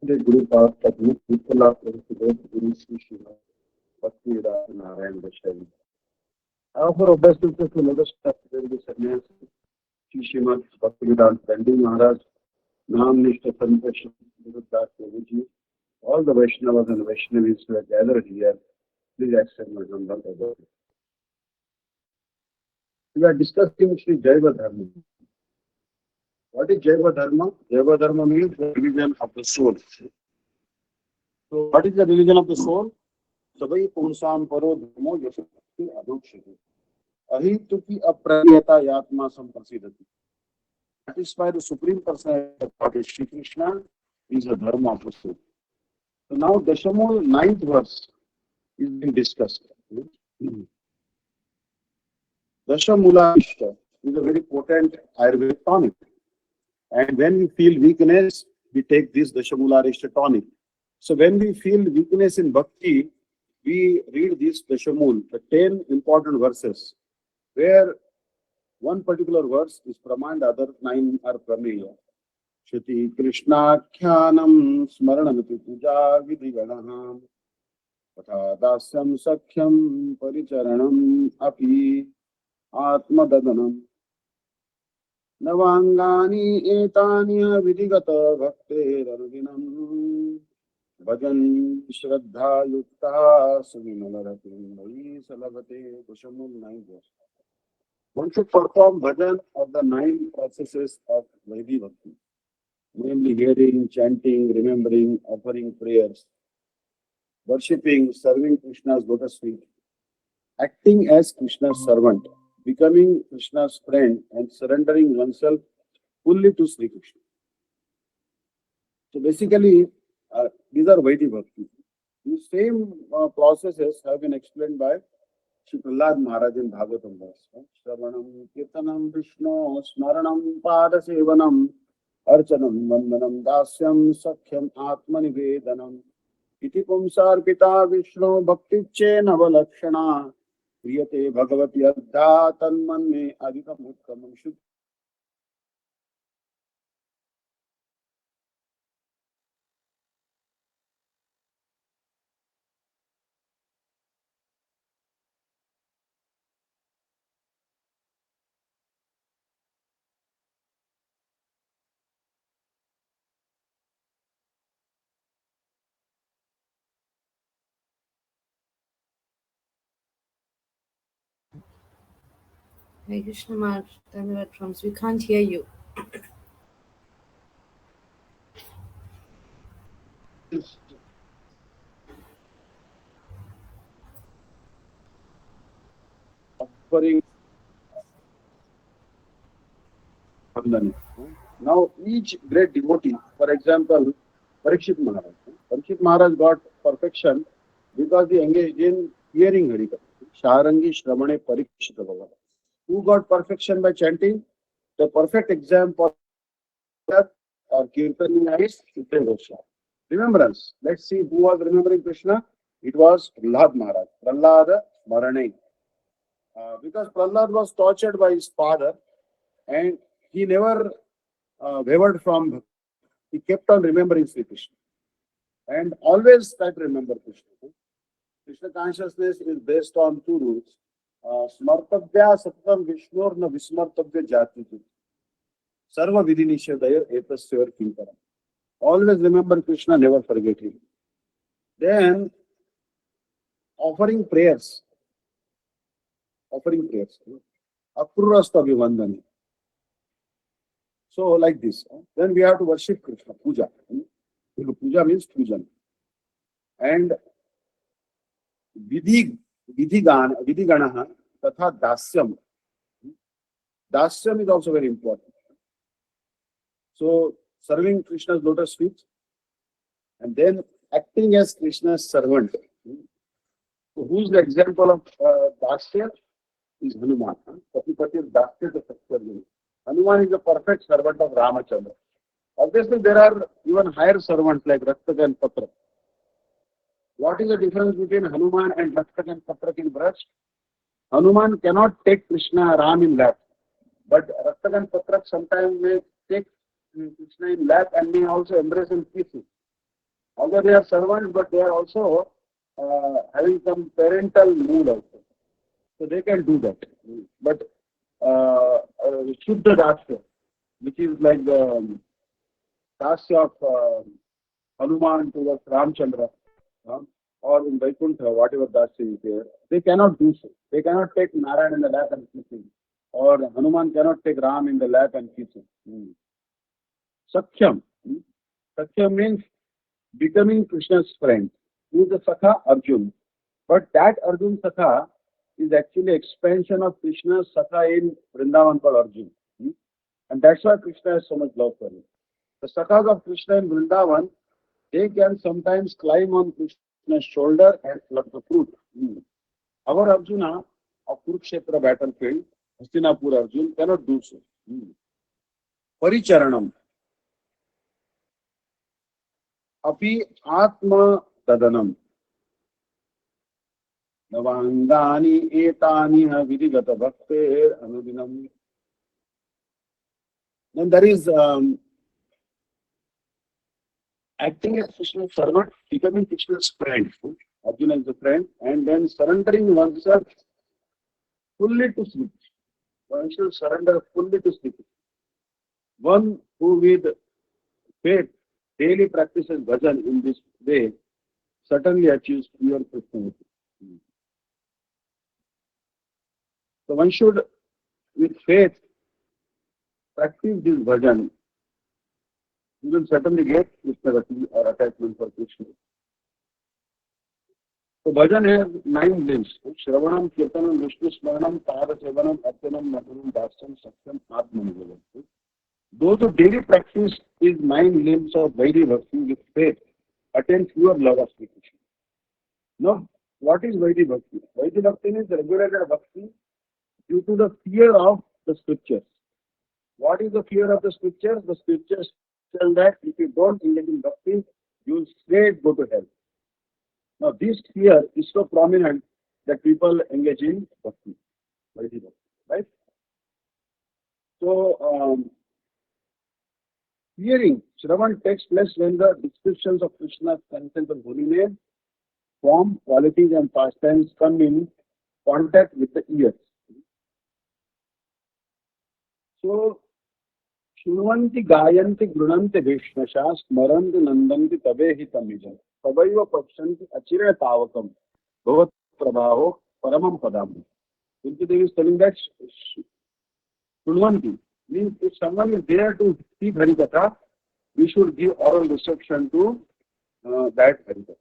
the Guru Path Padma, people are considered Guru Sri Shiva, Bhakti Vedanta Narayan Vaishnavi. I offer obeisance to another step in the sannyasi, Sri Srimad Bhaktivedanta Dandi Maharaj, Nam Nishta Santashan, Guru Das Devi, all the Vaishnavas and Vaishnavis who are gathered here, please accept my humble obeisances. We are discussing Sri Jaiva Dharma. What is Jaiva Dharma? Jaiva Dharma means the religion of the soul. So, what is the religion of the soul? Savai Punsam Paro Dharmo Yashakti Adokshati. Ahituki Aprayata Yatma Samprasidati. Satisfy the Supreme Personality of God, Shri Krishna, is the Dharma of the soul. So now Dashamul 9th verse is being discussed. Dashamula Ishta is a very potent Ayurvedic tonic. And when we feel weakness, we take this Dashamula Ishta tonic. So when we feel weakness in Bhakti, we read this Dashamul, the 10 important verses, where one particular verse is Praman, the other 9 are Prameya. Shruti Krishna Kyanam Smaranamiti Puja Vidhiganaham Patha Dasyam Sakhyam Paricharanam Api Atma Dadanam Navangani Etanya Vidhigata Bhakte Raruginam Bhajan Shraddha Yukta Savinalaratin Vai Salavate Kushamul 9 verse. One should perform bhajan of the 9 processes of Vaidhi Bhakti, namely hearing, chanting, remembering, offering prayers, worshipping, serving Krishna's lotus feet, acting as Krishna's servant, becoming Krishna's friend, and surrendering oneself fully to Sri Krishna. So basically, these are Vaidhi Bhakti. These same processes have been explained by Shri Prahlad Maharaj in Bhagavatam verse. Shravanam, Kirtanam, Vishnu, Smaranam, Padasevanam, Archanam, Vandanam, Dasyam, Sakhyam, Atmanivedanam, Iti Pumsarpita Vishnu, Bhakti Chenavalakshana, Priyate Bhagavati Adha, Tanmanme, Adhikam Uttamam. Hare Krishna Maharaj, Dhanavad Prams. We can't hear you. Offering Vandana. Now, each great devotee, for example, Parikshit Maharaj. Parikshit Maharaj got perfection because he engaged in hearing Harikatha. Sharangi Shramane Parikshita Bhagavad. Who got perfection by chanting? The perfect example of Kirtani is Chitta Goswami. Remembrance. Let's see who was remembering Krishna. It was Prahlad Maharaj. Prahlada Marane. Because Prahlad was tortured by his father and he never wavered from Bhakti. He kept on remembering Sri Krishna and always try to remember Krishna. Krishna consciousness is based on 2 rules. Smartabhya Satam Vishnur na Vismartabhya Jati. Sarva Vidhi Nishadaya Etasya Kinkara. Always remember Krishna, never forget him. Then offering prayers. Apurrasta Vivandani. So like this. Then we have to worship Krishna, puja. Puja means pujan. And Vidhiganaha Tatha Dasyam. Dasyam is also very important. So serving Krishna's lotus feet and then acting as Krishna's servant. So who's the example of Dasya? Is Hanuman. Patipati Dasya the Satyavini. Hanuman is the perfect servant of Ramachandra. Obviously, there are even higher servants like Raktaka and Patrak. What is the difference between Hanuman and Raktaka and Patrak in Braj? Hanuman cannot take Krishna Ram in lap, but Raktaka and Patrak sometimes may take Krishna in lap and may also embrace and kiss him. Although they are servants, but they are also having some parental mood also. So they can do that. But Shuddha Dasya, which is like the Dasya of Hanuman towards Ramchandra, uh, or in Vaikuntha, whatever Dasya is there, they cannot do so. They cannot take Narayan in the lap and kiss him. Or Hanuman cannot take Ram in the lap and kiss him. Sakhyam. Sakhyam means becoming Krishna's friend. Who is the Sakha? Arjun. But that Arjun Sakha is actually expansion of Krishna's Sakha in Vrindavan called Arjun. And that's why Krishna has so much love for him. The Sakhas of Krishna in Vrindavan, they can sometimes climb on Krishna's shoulder and pluck the fruit. Our Arjuna of Kurukshetra battlefield, Hastinapur Arjun, cannot do so. Paricharanam. Api Atma Tadanam. Navangani etani vidigata bhakter anudinam. Then there is acting as Krishna's servant, becoming Krishna's friend. Arjuna is the friend, and then surrendering oneself fully to sleep. One should surrender fully to sleep. One who with faith daily practices bhajan in this way certainly achieves pure Christianity. So one should, with faith, practice this bhajan. You will certainly get Krishna or attachment for Krishna. So bhajan has 9 limbs. Shravanam, Kirtanam, Vishnu Smaranam, Pada Sevanam, Archanam, Madhuram, Dasyam, Satyam, Atmanam. Those who daily practice these 9 limbs of Vaidhi Bhakti with faith attain pure love of Sri Krishna. Now, what is Vaidhi Bhakti? Vaidhi Bhakti is regulated Bhakti due to the fear of the scriptures. What is the fear of the scriptures? The scriptures tell that if you don't engage in Bhakti, you will straight go to hell. Now, this fear is so prominent that people engage in Bhakti. Vaidhi Bhakti, right? So, hearing, Shravan takes place when the descriptions of Krishna's content of holy name, form, qualities, and pastimes come in contact with the ears. So, Shunvanti Gayanti Grunanti Vishnasha Smaranti Nandanti Tabehi Tamija Tabaiva Pakshanti Achire Tavakam Bhavat Prabhaho Paramam Padam. Kunti Devi is telling that Shunvanti means if someone is there to speak Harikatha, we should give oral reception to that Harikatha.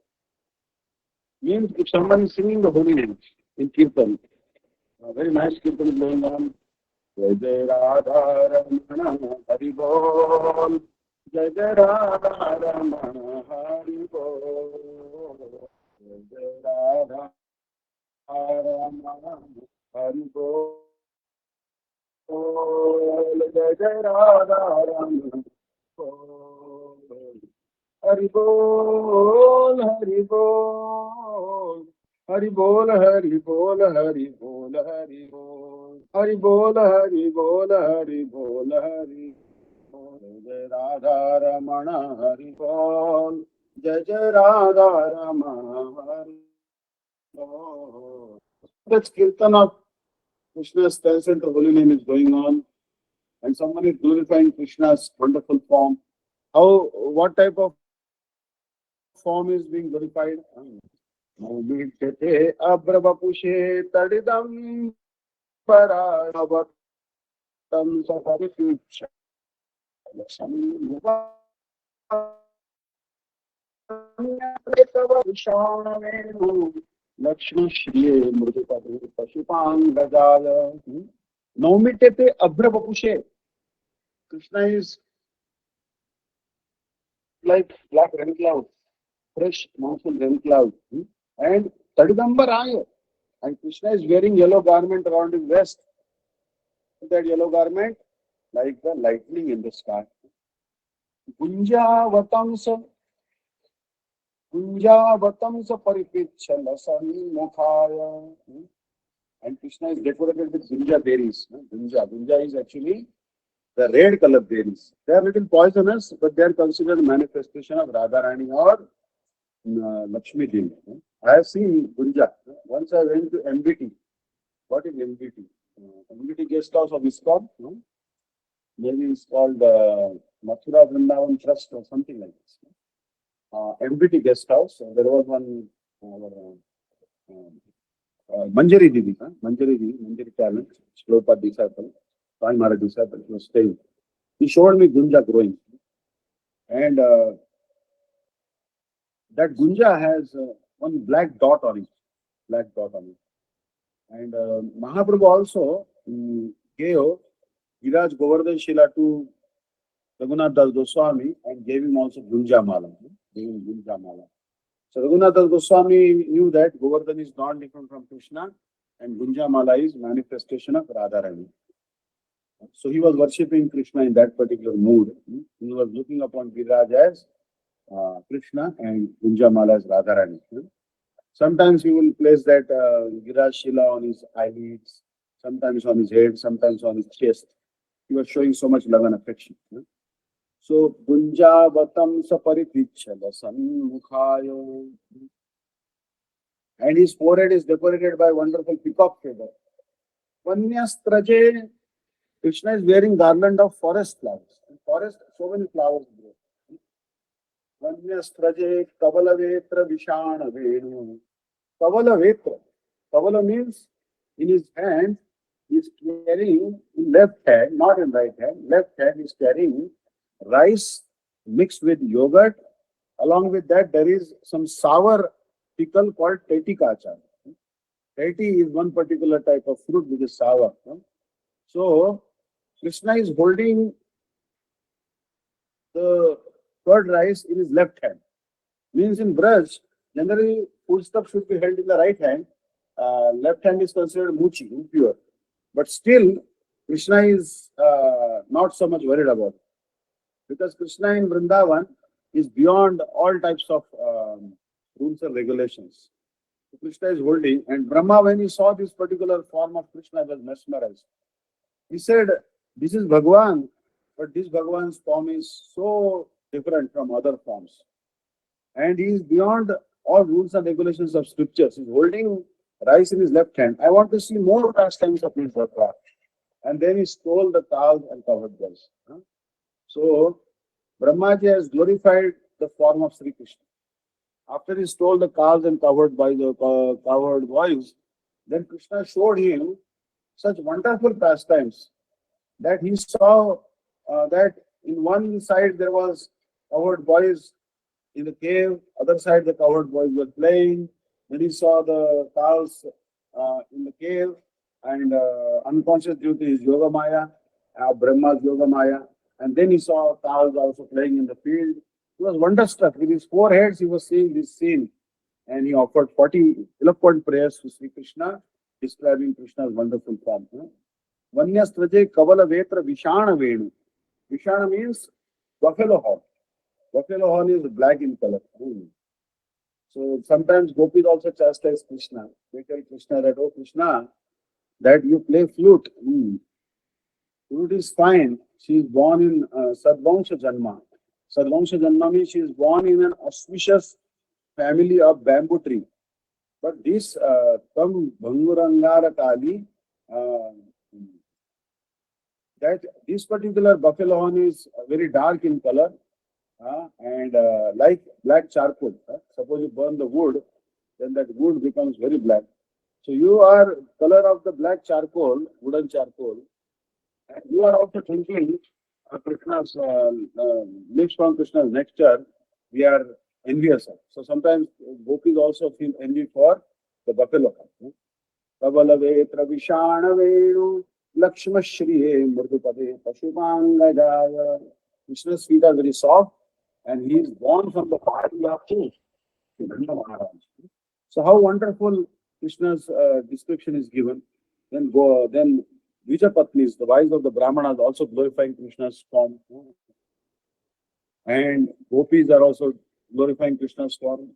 Means if someone is singing the holy names in Kirtan, very nice Kirtan is going on. Jai Jai Radha Ramana Hari Bol. Jai Jai Radha Ramana Hari Bol. Jai Jai Radha Ramana Hari Bol. Jai Jai Radha Ramana Hari Bol. Hari Bol. Hari Bol. Hari Bol. Hari Bol. Hari Bol. Hari Bol. Hari Bol. Hari Bol. Hari Bol. Jai Radha Ramana Hari Bol. Jai Jai Radha Ramana Hari Bol. That kirtan of Krishna's transcendent holy name is going on, and someone is glorifying Krishna's wonderful form. How, what type of form is being glorified? Naumite abrabapushe tadidam paravatam safaripicha Lakshmi Shriye Mridupadu Pashupangajala. Naumite abrabapushe. Krishna is like black rain cloud, fresh monsoon rain cloud. And Tadidambaraya. And Krishna is wearing yellow garment around his waist. That yellow garment, like the lightning in the sky. Gunjavatamsa Paripichala Mukhaya. And Krishna is decorated with gunja berries. Gunja is actually the red color berries. They are little poisonous, but they are considered a manifestation of Radharani or Lakshmi Devi. I have seen Gunja. Once I went to MBT. What is MBT? MBT guest house of ISKCON. No? Maybe it's called Mathura Vrindavan Trust or something like this. MBT guest house. There was one Manjari Didi, Manjari talent, Shlopa disciple, Sai Mara disciple. He was staying. He showed me Gunja growing, and that Gunja has one black dot on it. Black dot on it. And Mahaprabhu also gave Viraj Govardhan Shila to Raghunath Das Goswami and gave him also Gunja Mala. Gave him Gunja Mala. So Raghunath Das Goswami knew that Govardhan is not different from Krishna and Gunja Mala is manifestation of Radharani. So he was worshipping Krishna in that particular mood. He was looking upon Viraj as Krishna and Gunja Mala as Radharani. Sometimes he will place that Viraj Shila on his eyelids, sometimes on his head, sometimes on his chest. He was showing so much love and affection. So, Gunjavatam Saparithichala Sanmukhayo. And his forehead is decorated by wonderful peacock feather. Vanyastraje, Krishna is wearing garland of forest flowers. In forest, so many flowers grow. Vanyastraje Kavalavetra Vishana Venu. Kavalavetra. Kavala means in his hand, he is carrying in left hand, not in right hand. Left hand is carrying rice mixed with yogurt. Along with that, there is some sour pickle called teti kacha. Teti is one particular type of fruit which is sour. So, Krishna is holding the curd rice in his left hand. Means in Braj, generally food stuff should be held in the right hand. Left hand is considered muchi, impure. But still, Krishna is not so much worried about it. Because Krishna in Vrindavan is beyond all types of rules and regulations. So Krishna is holding, and Brahma, when he saw this particular form of Krishna, was mesmerized. He said, "This is Bhagwan, but this Bhagwan's form is so different from other forms. And he is beyond all rules and regulations of scriptures. He's holding rice in his left hand. I want to see more pastimes of this Bhagwan." And then he stole the cows and covered boys. So, Brahmaji has glorified the form of Sri Krishna. After he stole the cows and covered boys, then Krishna showed him such wonderful pastimes that he saw that in one side there was covered boys in the cave, other side the covered boys were playing. Then he saw the cows in the cave, and unconscious due to his Yoga Maya, Brahma's Yoga Maya. And then he saw cows also playing in the field. He was wonderstruck. With his four heads, he was seeing this scene. And he offered 40 eloquent prayers to Sri Krishna, describing Krishna's wonderful form. Vanyastraje Kavala Vetra Vishana Venu. Vishana means buffalo horn. Buffalo horn is black in color. So sometimes gopis also chastise Krishna. They tell Krishna that, "Oh Krishna, that you play flute. Flute is fine. She is born in Sadvangsha Janma. Sadvangsha Janma means she is born in an auspicious family of bamboo tree. But this Tam Bhangurangara Kali, that this particular buffalo horn is very dark in color and like black charcoal. Suppose you burn the wood, then that wood becomes very black. So you are color of the black charcoal, wooden charcoal, and you are also drinking Krishna's lips from Krishna's nectar. We are envious of. So sometimes gopis also feel envy for the buffalo. Kavala Vishana Venu Lakshma Shriye Murdupade Pashupangajaya. Krishna's feet are very soft, and he is born from the body of Nanda Maharaj. So how wonderful Krishna's description is given. Then Vijapatnis, the wives of the Brahmanas, also glorifying Krishna's form. And gopis are also glorifying Krishna's form.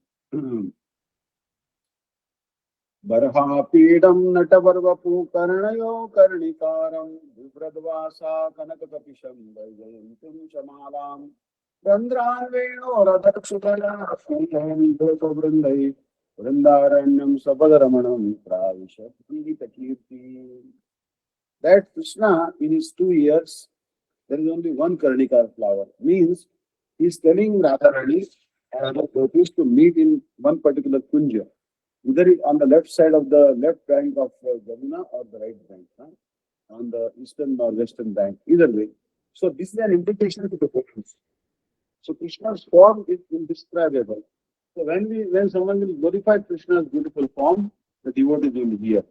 Barhapidam Natavarvapu Karnayo Karnikaram Vibradvasa Kanakapisham Vajayantum Chamalam Randraveno Vrindaranyam Sabadaramanam Pravishatkirti. That Krishna, in his 2 years, there is only one Karnika flower. Means he is telling Radharani and other devotees to meet in one particular kunja, either on the left side of the left bank of Jamuna or the right bank, huh? On the eastern or western bank, either way. So this is an invitation to the devotees. So Krishna's form is indescribable. So when someone will glorify Krishna's beautiful form, the devotees will hear.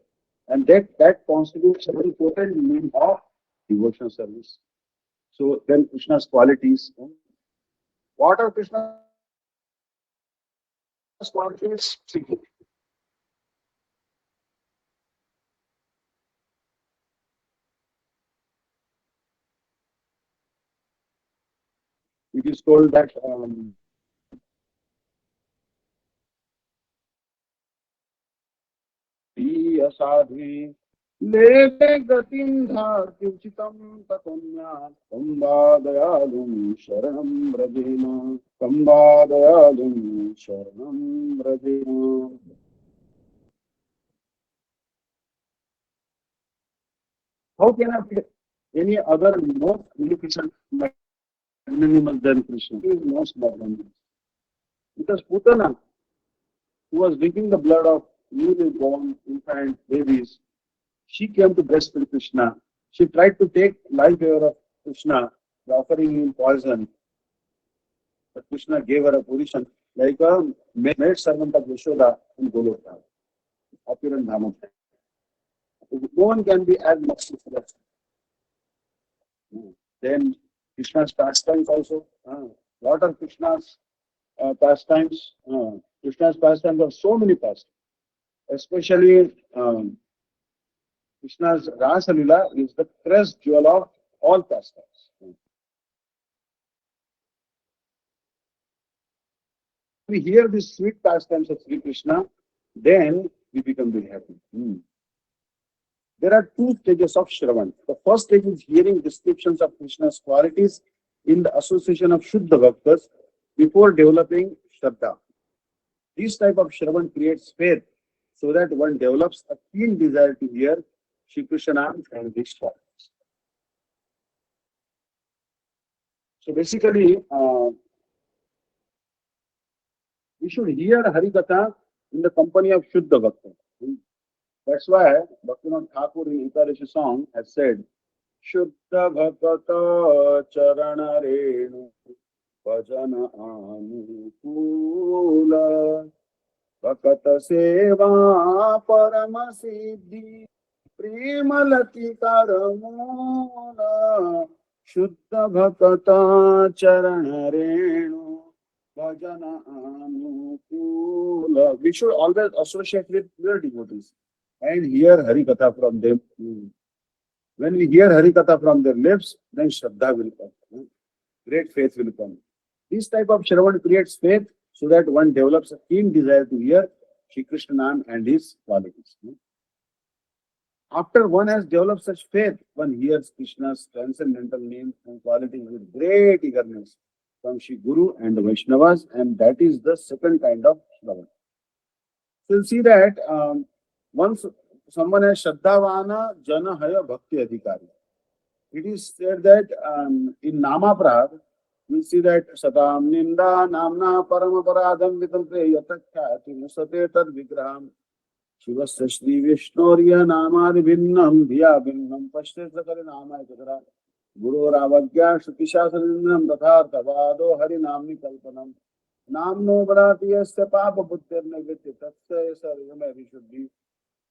And that constitutes a very potent mean of devotional service. So then Krishna's qualities. What are Krishna's qualities? It is told that sadhvi leke gatim dhartyuchitam tatonya kambadayalum sharanam brajena kambadayalum sharanam brajena. How can I pick any other more beneficent magnanimous than Krishna? He is most magnanimous. Because Putana, who was drinking the blood of newly born infant babies, she came to breastfeed Krishna. She tried to take life away of Krishna by offering him poison. But Krishna gave her a position like a maid servant of Yashoda in Goloka, opulent Dhamma. No one can be as much as that. Then Krishna's pastimes also. What are Krishna's pastimes? Krishna's pastimes are so many pastimes. Especially Krishna's Rasa Lila is the crest jewel of all pastimes. We hear these sweet pastimes of Sri Krishna, then we become very happy. There are two stages of Shravan. The first stage is hearing descriptions of Krishna's qualities in the association of Shuddha Bhaktas before developing Shraddha. This type of Shravan creates faith so that one develops a keen desire to hear Shri Krishna and his qualities. So basically, we should hear Harikatha in the company of Shuddha Bhakta. That's why Bhaktivinoda Thakur in Ekadashi song has said, Shuddha Bhakata Charana Renu Bhajana Anukula Bhakata Seva Parama Siddhi Premalati Karamula Shuddha Bhakata Charana Renu Bhajana Anukula. We should always associate with pure devotees and hear Harikatha from them. When we hear Harikatha from their lips, then Shraddha will come. Great faith will come. This type of Shravan creates faith so that one develops a keen desire to hear Shri Krishna and his qualities. After one has developed such faith, one hears Krishna's transcendental names and qualities with great eagerness from Shri Guru and the Vaishnavas, and that is the second kind of Shravan. So you'll see that once someone has Shraddhavana Jana Haya Bhakti Adhikari. It is said that in Nama Prad, we see that Satam Ninda Namna Paramaparadam Vitampe Yatakhyati Musate Tad Vigraham Shivasya Shri Vishnorya Namadi Vinnam Dhiya Vinnam Pashtetrakari Nama Ekadara Guru Ravagya Shrutishasarinam Tatha Tavado Hari Namni Kalpanam Namno Bharatiyasya Papa Buddhir Nagati Tatsya Sarvame Vishuddhi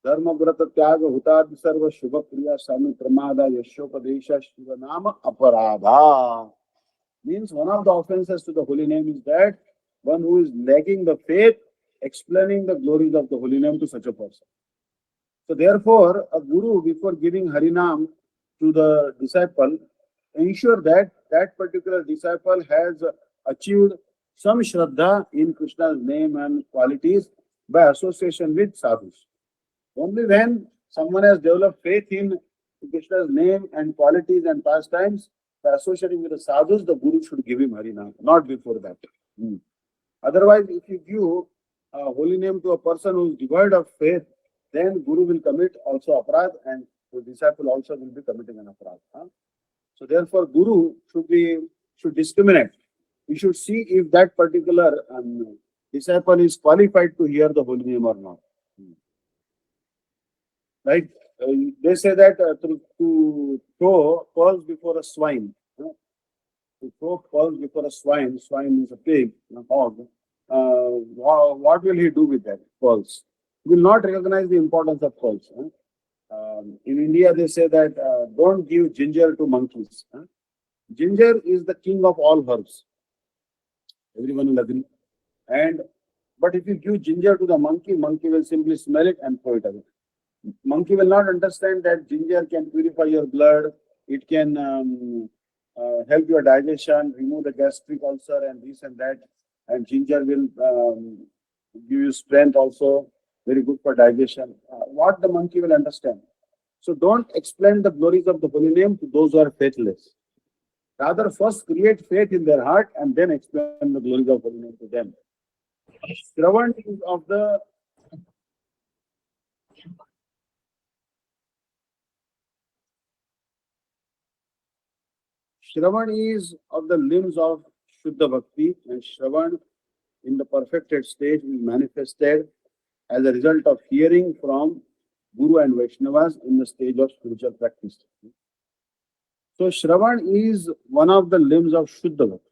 Dharma Vrata Tyaga Hutad Sarva Shubha Priya Sami Pramada Yashopadesha Shiva Nama Aparadha. Means one of the offenses to the holy name is that one who is lacking the faith explaining the glories of the holy name to such a person. So therefore, a guru before giving Harinam to the disciple ensure that that particular disciple has achieved some Shraddha in Krishna's name and qualities by association with sadhus. Only when someone has developed faith in Krishna's name and qualities and pastimes, associating with the sadhus, the Guru should give him Harinam, not before that. Otherwise, if you give a holy name to a person who is devoid of faith, then Guru will commit also aparadh and the disciple also will be committing an aparadh. So therefore, Guru should discriminate. We should see if that particular disciple is qualified to hear the holy name or not. Right? They say that to throw pearls before a swine. To throw pearls before a swine is a pig, a hog. What will he do with that pearls? He will not recognize the importance of pearls. In India, they say that don't give ginger to monkeys. Ginger is the king of all herbs. Everyone will agree. But if you give ginger to the monkey will simply smell it and throw it away. Monkey will not understand that ginger can purify your blood. It can help your digestion, remove the gastric ulcer and this and that. And ginger will give you strength also. Very good for digestion. What the monkey will understand. So don't explain the glories of the holy name to those who are faithless. Rather, first create faith in their heart and then explain the glories of holy name to them. Shravan is of the limbs of Shuddha Bhakti, and Shravan in the perfected stage is manifested as a result of hearing from Guru and Vaishnavas in the stage of spiritual practice. So Shravan is one of the limbs of Shuddha Bhakti.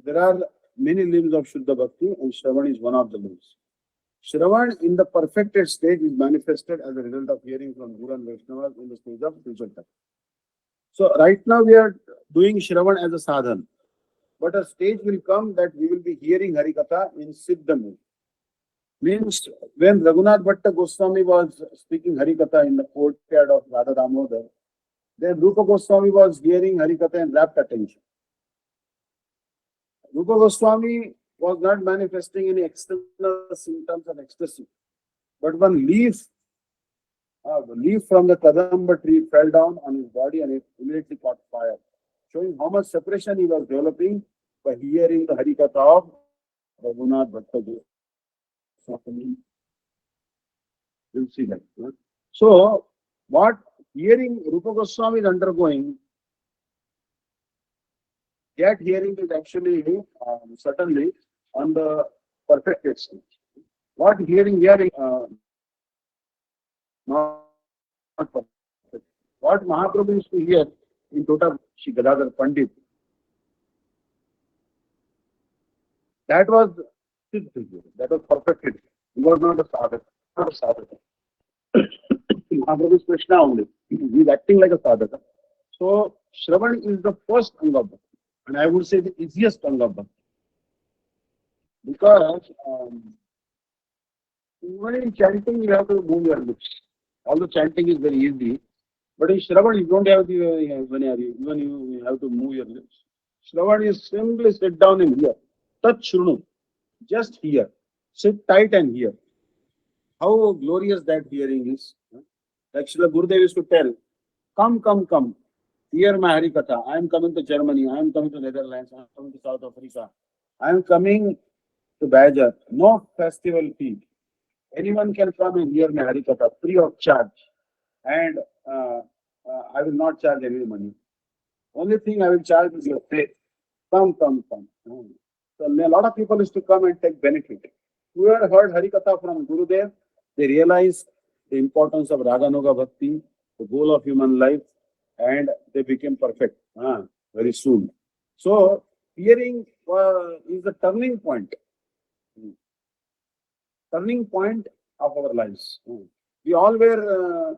There are many limbs of Shuddha Bhakti and Shravan is one of the limbs. Shravan in the perfected stage is manifested as a result of hearing from Guru and Vaishnavas in the stage of spiritual practice. So right now we are doing Shravan as a sadhan. But a stage will come that we will be hearing Harikatha in Siddha mood. Means when Raghunath Bhatta Goswami was speaking Harikatha in the courtyard of Radha Damodar, then Rupa Goswami was hearing Harikatha in rapt attention. Rupa Goswami was not manifesting any external symptoms of ecstasy. But one leaf from the Kadamba tree fell down on his body and it immediately caught fire, showing how much separation he was developing by hearing the Harikatha of Raghunath Bhatta Goswami. You'll see that. So, what hearing Rupa Goswami is undergoing, that hearing is actually certainly on the perfected stage. What hearing not perfect. What Mahaprabhu used to hear in Tota Shri Gadadhar Pandit, that was that was perfected. He was not a sadhaka. Not a sadhaka. Mahaprabhu is Krishna only. He is acting like a sadhaka. So Shravan is the first anga of bhakti, and I would say the easiest anga of bhakti. Because even in chanting you have to move your lips. Although chanting is very easy, but in Shravan you don't have you have to move your lips. Shravan is simply sit down and hear. Tat Shrunu. Just hear. Sit tight and hear. How glorious that hearing is. Like Srila Gurudev used to tell, come. Hear my Harikatha. I am coming to Germany. I am coming to Netherlands. I am coming to South Africa. I am coming to Bajar. No festival fee. Anyone can come and hear my Harikatha free of charge. And I will not charge any money. Only thing I will charge is your faith. Come. So a lot of people used to come and take benefit. Whoever heard Harikatha from Gurudev, they realized the importance of Raganuga Bhakti, the goal of human life, and they became perfect very soon. So hearing is the turning point of our lives. We all were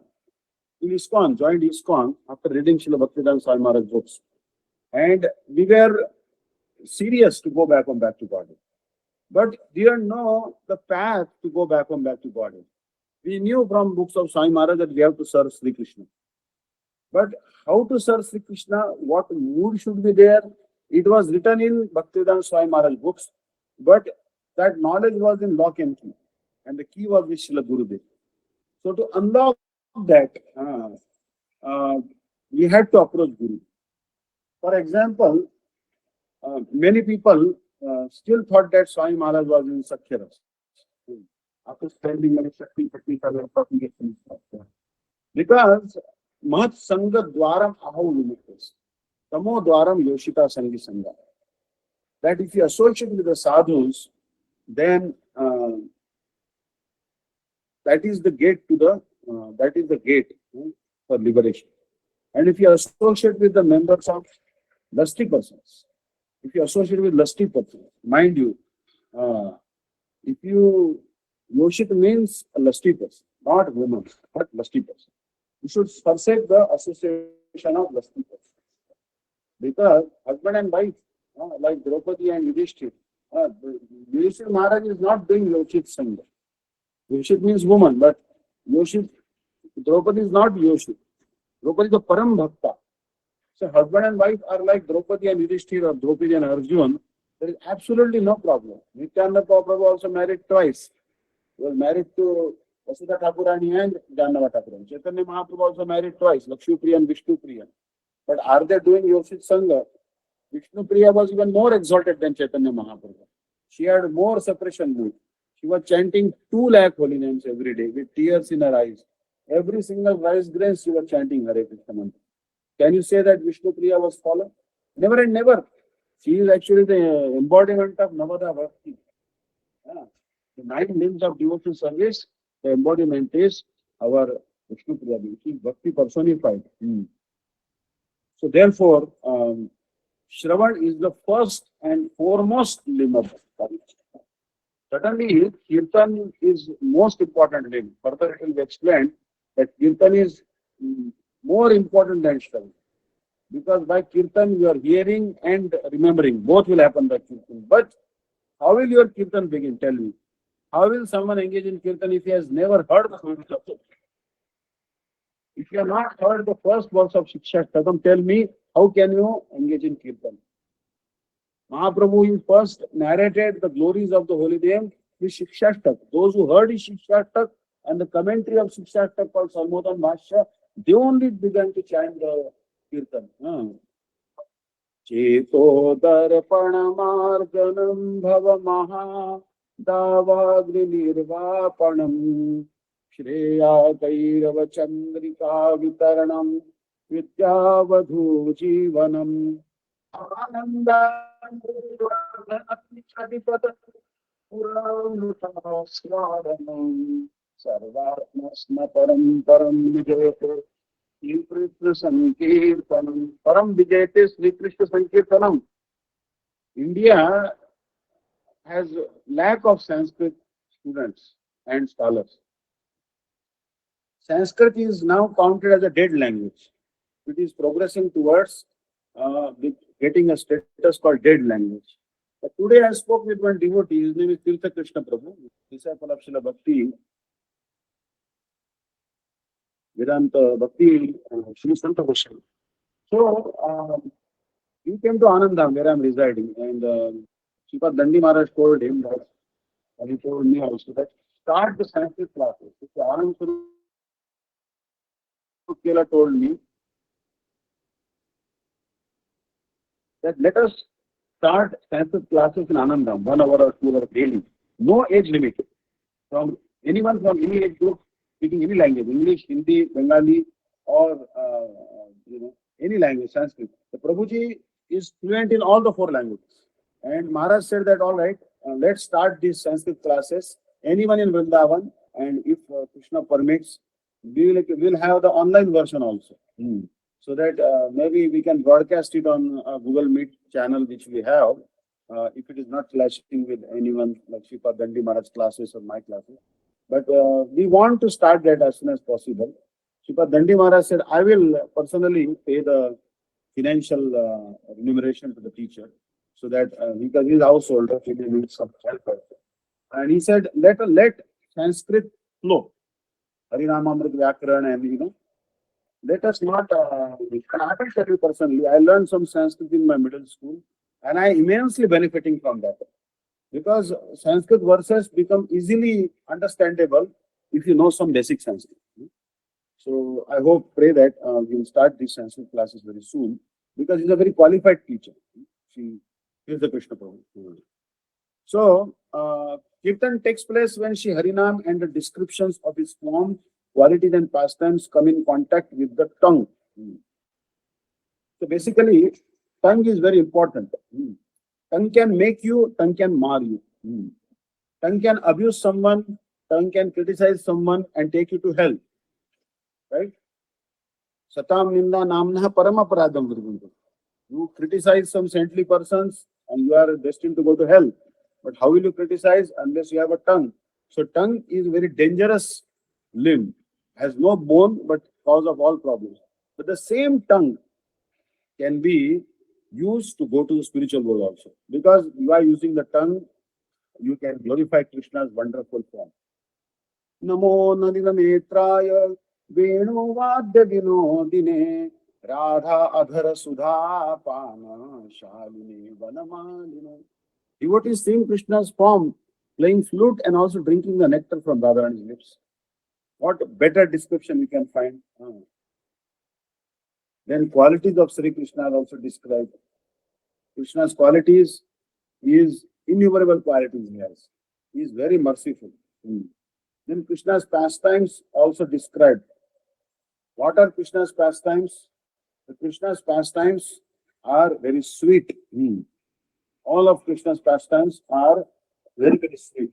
in ISKCON, joined ISKCON after reading Srila Bhaktivedanta Swami Maharaj books. And we were serious to go back to Godhead. But we didn't know the path to go back to Godhead. We knew from books of Swami Maharaj that we have to serve Sri Krishna. But how to serve Sri Krishna, what mood should be there, it was written in Bhaktivedanta Swami Maharaj books, but that knowledge was in lock and key. And the key was with Srila Gurudev. So to unlock that, we had to approach Guru. For example, many people still thought that Swami Maharaj was in Sakhyaras. After spending like 30, 35 years talking it in Sakhyaras. Because Mahat Sangha Dwaram Ahau Vimukhis. Tamo Dwaram Yoshita Sangi Sangha. That if you associate with the sadhus, then that is the gate to the for liberation. And if you associate with the members of lusty persons, if you associate with lusty persons, mind you, if you Yoshit means a lusty person, not woman, but lusty person. You should forsake the association of lusty person. Because husband and wife, like Draupadi and Yudhishthir, Yudhishthir Maharaj is not doing Yoshit Sangha. Yoshit means woman, but Yoshit, Draupadi is not Yoshit. Draupadi is a Param Bhakta. So husband and wife are like Draupadi and Yudhishthir or Draupadi and Arjuna. There is absolutely no problem. Nityananda Prabhu also married twice. He was married to Vasudha Thakurani and Jannava Thakurani. Chaitanya Mahaprabhu also married twice, Lakshmi Priya and Vishnu Priya. But are they doing Yoshit Sangha? Vishnu Priya was even more exalted than Chaitanya Mahaprabhu. She had more suppression mood. She was chanting 2 lakh holy names every day with tears in her eyes. Every single rice grain she was chanting Hare Krishna mantra. Can you say that Vishnu Priya was fallen? Never and never. She is actually the embodiment of Navada Bhakti. Yeah. The 9 limbs of devotional service, the embodiment is our Vishnu Priya. She is Bhakti personified. So therefore, Shravan is the first and foremost limb of Bhakti. Certainly, Kirtan is most important limb. Further, it will be explained that Kirtan is more important than Shravan. Because by Kirtan, you are hearing and remembering. Both will happen by Kirtan. But how will your Kirtan begin? Tell me. How will someone engage in Kirtan if he has never heard the songs of Kirtan? If you have not heard the first verse of Shikshashtakam, tell me, how can you engage in Kirtan? Mahaprabhu first narrated the glories of the holy name with Shikshashtak. Those who heard his Shikshashtak and the commentary of Shikshashtak called Sarmodan Bhashya, they only began to chant the Kirtan. Cheto darpana marganam bhava maha davagri nirvapanam shreya kairava chandrika vitaranam vidyavadhu jivanam ananda puranam sarvatmasna param param vijayate Sri Krishna Sankirtanam. Param Vijayate Sri Krishna Sankirtanam. India has lack of Sanskrit students and scholars. Sanskrit is now counted as a dead language. It is progressing towards getting a status called dead language. But today I spoke with one devotee, his name is Tirtha Krishna Prabhu, disciple of Srila Bhakti, Vedanta Bhakti, Sri Santa Goswami. So, he came to Anandam where I am residing, and Sripad Dandi Maharaj told him that, and he told me also that start the Sanskrit classes. So Anand Swarup Kela told me that let us start Sanskrit classes in Anandam, 1 hour or 2 hours daily. No age limit. From anyone from any age group speaking any language, English, Hindi, Bengali, or any language, Sanskrit. The Prabhuji is fluent in all the 4 languages. And Maharaj said that, all right, let's start these Sanskrit classes. Anyone in Vrindavan, and if Krishna permits, we'll have the online version also. So that maybe we can broadcast it on a Google Meet channel which we have. If it is not clashing with anyone like Sripad Dandi Maharaj classes or my classes. But we want to start that as soon as possible. Sripad Dandi Maharaj said, I will personally pay the financial remuneration to the teacher so that because he is householder, he needs some help. And he said, let Sanskrit flow. Harinamamrit Vyakaran and let us not, I can tell you personally, I learned some Sanskrit in my middle school and I immensely benefiting from that. Because Sanskrit verses become easily understandable if you know some basic Sanskrit. So I hope, pray that we'll start these Sanskrit classes very soon. because he's a very qualified teacher. She is the Krishna Prabhu. So, Kirtan takes place when Shri Harinam and the descriptions of his form, qualities and pastimes come in contact with the tongue. So basically, tongue is very important. Tongue can make you, tongue can mar you. Tongue can abuse someone, tongue can criticize someone and take you to hell. Right? Satam ninda namna paramaparadam virgundu. You criticize some saintly persons and you are destined to go to hell. But how will you criticize unless you have a tongue? So tongue is a very dangerous limb. Has no bone but cause of all problems. But the same tongue can be used to go to the spiritual world also. Because you are using the tongue, you can glorify Krishna's wonderful form. Namo Nadina Netraya Venu Vadya Vinodine Radha Adhara Sudha Pana Shaline Vanamalino. Devotees seeing Krishna's form, playing flute and also drinking the nectar from Radharani's lips. What better description we can find? Then qualities of Sri Krishna are also described. Krishna's qualities is innumerable qualities he has. He is very merciful. Then Krishna's pastimes also described. What are Krishna's pastimes? The Krishna's pastimes are very sweet. All of Krishna's pastimes are very, very sweet.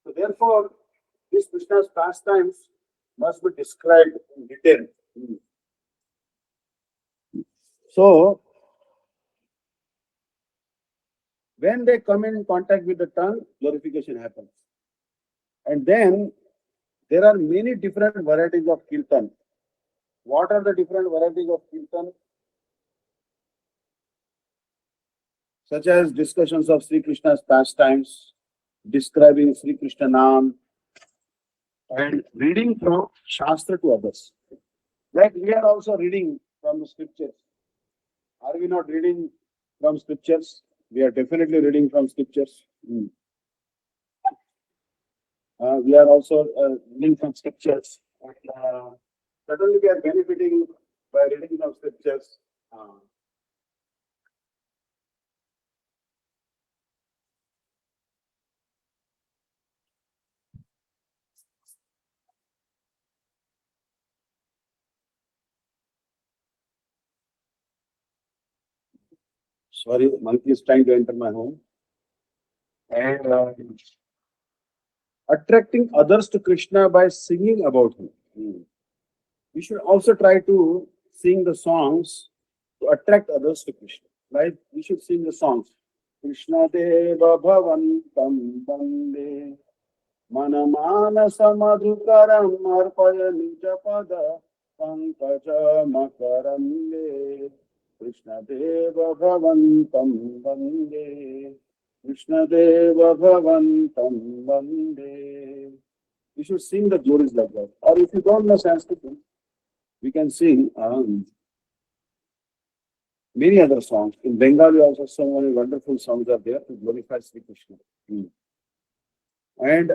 So therefore, this Krishna's pastimes must be described in detail. So, when they come in contact with the tongue, glorification happens. And then, there are many different varieties of kirtan. What are the different varieties of kirtan? Such as discussions of Sri Krishna's pastimes, describing Sri Krishna Nam, and reading from Shastra to others. Like we are also reading from the scriptures. Are we not reading from scriptures? We are definitely reading from scriptures. We are also reading from scriptures. And, certainly we are benefiting by reading from scriptures. Sorry, monkey is trying to enter my home. And attracting others to Krishna by singing about him. We should also try to sing the songs to attract others to Krishna. Right? We should sing the songs. Krishna Deva Bhavantam Bande Manamana Samadhukaram Arpaya Nijapada Pankaja Makarande Krishna Deva Bhavantam Bande Krishna Deva Bhavantam Bande. We should sing the glories like that. Or if you don't know Sanskrit, we can sing many other songs. In Bengali also so many wonderful songs are there to glorify Sri Krishna. And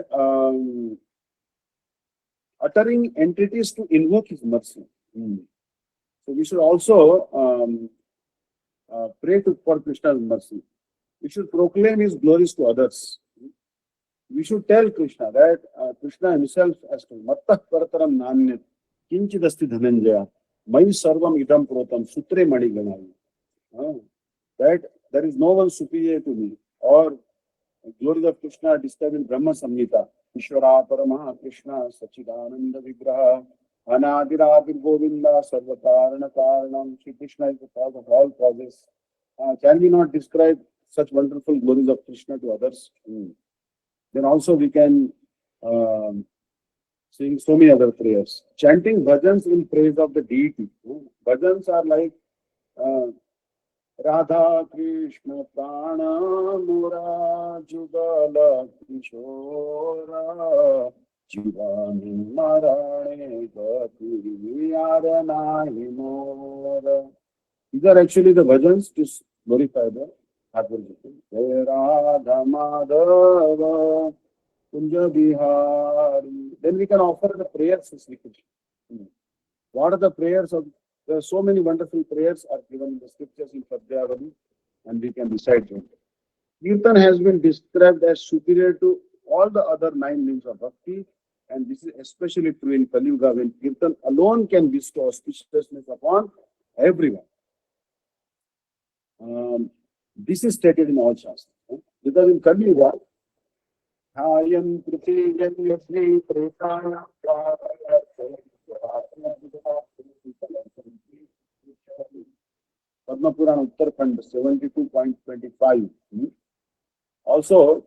uttering entities to invoke his mercy. So we should also pray for Krishna's mercy. We should proclaim his glories to others. We should tell Krishna that Krishna himself has to Mattah Parataram Nanyat Kinchidasti Dhananjaya Mai Sarvam Idam Protam Sutre Mani Ganai. That there is no one superior to me. Or glories of Krishna are described in Brahma Samhita. Ishvara Paramaha Krishna Sachidananda Vigraha Anadiradir Govinda Sarvakarana Karanam. Shri Krishna is the cause of all causes. Can we not describe such wonderful glories of Krishna to others? Then also we can sing so many other prayers. Chanting bhajans in praise of the deity. Bhajans are like Radha Krishna Prana Mura Jugala Kishora Jivani Marane Gati Yaranai Mora. These are actually the bhajans to glorify the Radha Madhava Kunja Bihari. Then we can offer the prayers to Sri Krishna. What are the prayers of There are so many wonderful prayers are given in the scriptures in Padmayavali, and we can recite them. Kirtan has been described as superior to all the other nine limbs of bhakti, and this is especially true in Kali Yuga when Kirtan alone can bestow auspiciousness upon everyone. Um, this is stated in all Shastras. Because in Kali Yuga, Hayam Tritiyan Yasri Preta Padma Purana Uttarakhand 72.25. Also,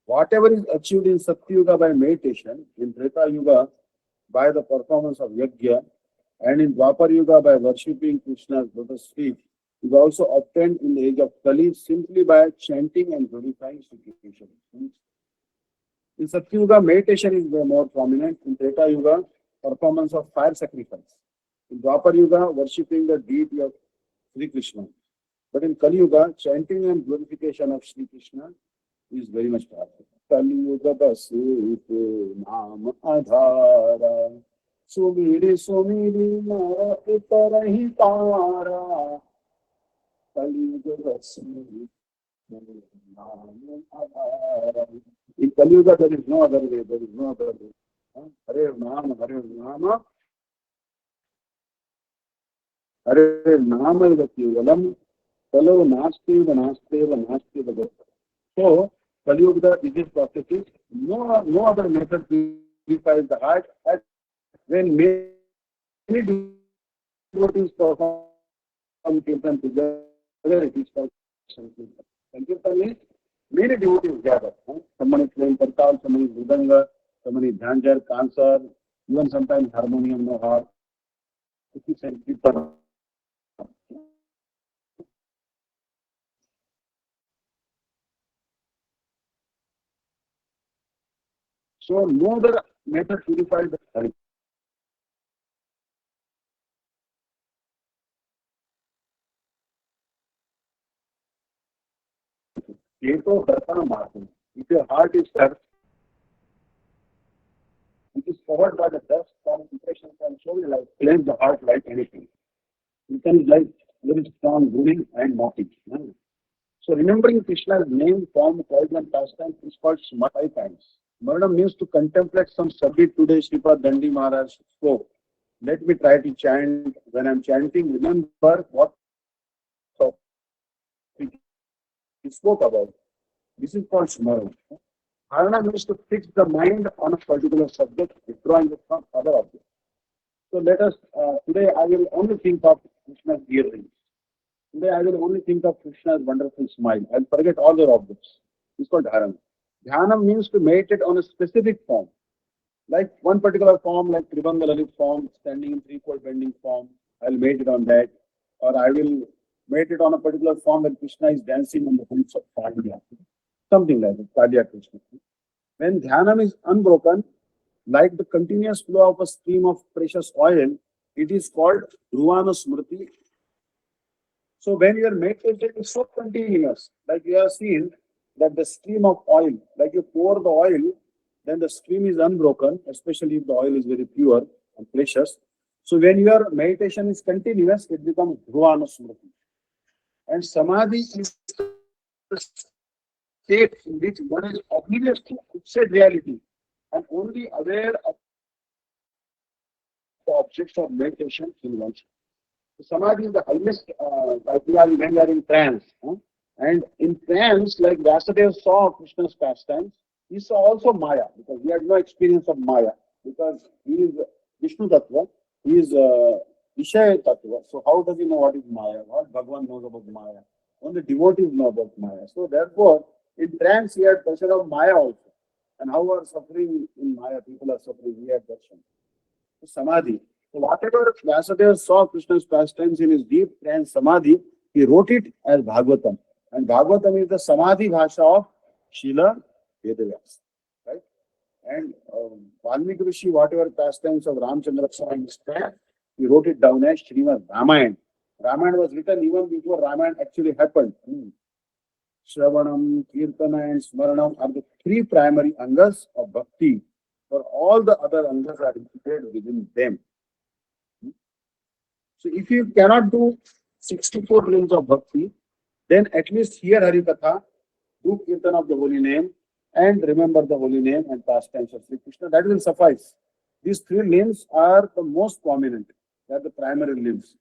whatever is achieved in Satya Yuga by meditation, in Treta Yuga by the performance of Yajna, and in Dwapar Yuga by worshipping Krishna's lotus feet, is also obtained in the age of Kali simply by chanting and glorifying Sri Krishna. In Satya Yuga, meditation is more prominent. In Treta Yuga, performance of fire sacrifice. In Dwapar Yuga, worshipping the deity of Sri Krishna. But in Kali Yuga, chanting and glorification of Sri Krishna is very much powerful. Kali Yuga Basute Naam Adhara Sumiri Sumiri Nara Utarahi Tara Kali Yuga Basute Naam Adhara. In Kali Yuga, there is no other way. There is no other way. Hare Nama, Hare Nama, Hare Nama is the Kevalam. Kalo Nasti, the Nasti, the Nasti, the Gopal. So, Kali Yuga is this process is no other method purifies the heart. As when many devotees perform Kirtan together, it is called Sankirtan. Sankirtan is many devotees gather. Someone is playing Kartal, someone is Mridanga, someone is Dhanjar, Kansar, even sometimes harmonium, no harp. It is Sankirtan. So, no other method purifies the heart. Keto Darpana Martin. If your heart is hurt, it is covered by the dust from impression from soul, like cleanse the heart like anything. You can like very strong brooding and mocking. So remembering Krishna's name, form, poison, and pastime is called Smart 5 times. Smarana means to contemplate some subject. Today Sripad Dandi Maharaj spoke. Let me try to chant. When I'm chanting, remember what topic he spoke about. This is called Smarana. Dharana means to fix the mind on a particular subject, withdrawing it from other objects. So let us, today I will only think of Krishna's dear rings. Today I will only think of Krishna's wonderful smile. I'll forget all other objects. It's called Dharana. Dhyana means to meditate on a specific form. Like one particular form, like Tribanga Lalit form, standing in threefold bending form. I'll meditate on that. Or I will meditate on a particular form that Krishna is dancing on the hills of Kaliya. Something like that, Kaliya Krishna. When Dhyanam is unbroken, like the continuous flow of a stream of precious oil, it is called Dhruvana Smriti. So when your meditation is so continuous, like you have seen that the stream of oil, like you pour the oil, then the stream is unbroken, especially if the oil is very pure and precious. So when your meditation is continuous, it becomes Dhruvana Smriti. And Samadhi is the state in which one is oblivious to outside reality and only aware of the objects of meditation in oneself. So Samadhi is the highest idea when you are in trance. And in trance, like Vasudev saw Krishna's pastimes, he saw also Maya because he had no experience of Maya because he is Vishnu Tattva, he is Vishaya Tattva. So how does he know what is Maya? What Bhagavan knows about Maya? Only devotees know about Maya. So therefore, in trance, he had darshan of Maya also. And how are suffering in Maya? People are suffering. He had darshan. So Samadhi. So whatever Vasudev saw Krishna's pastimes in his deep trance Samadhi, he wrote it as Bhagavatam. And Bhagavatam is the Samadhi Bhasha of Srila Vedavyas. Right? And Valmiki Rishi, whatever pastimes of Ramchandra saw in his trance, he wrote it down as Srimad Ramayana. Ramayana was written even before Ramayana actually happened. Shravanam, Kirtana, and Smaranam are the three primary angas of bhakti. For all the other angas are included within them. So if you cannot do 64 limbs of bhakti, then at least hear Harikatha, do kirtan of the holy name, and remember the holy name and pastimes of Sri Krishna. That will suffice. These three limbs are the most prominent. They are the primary limbs.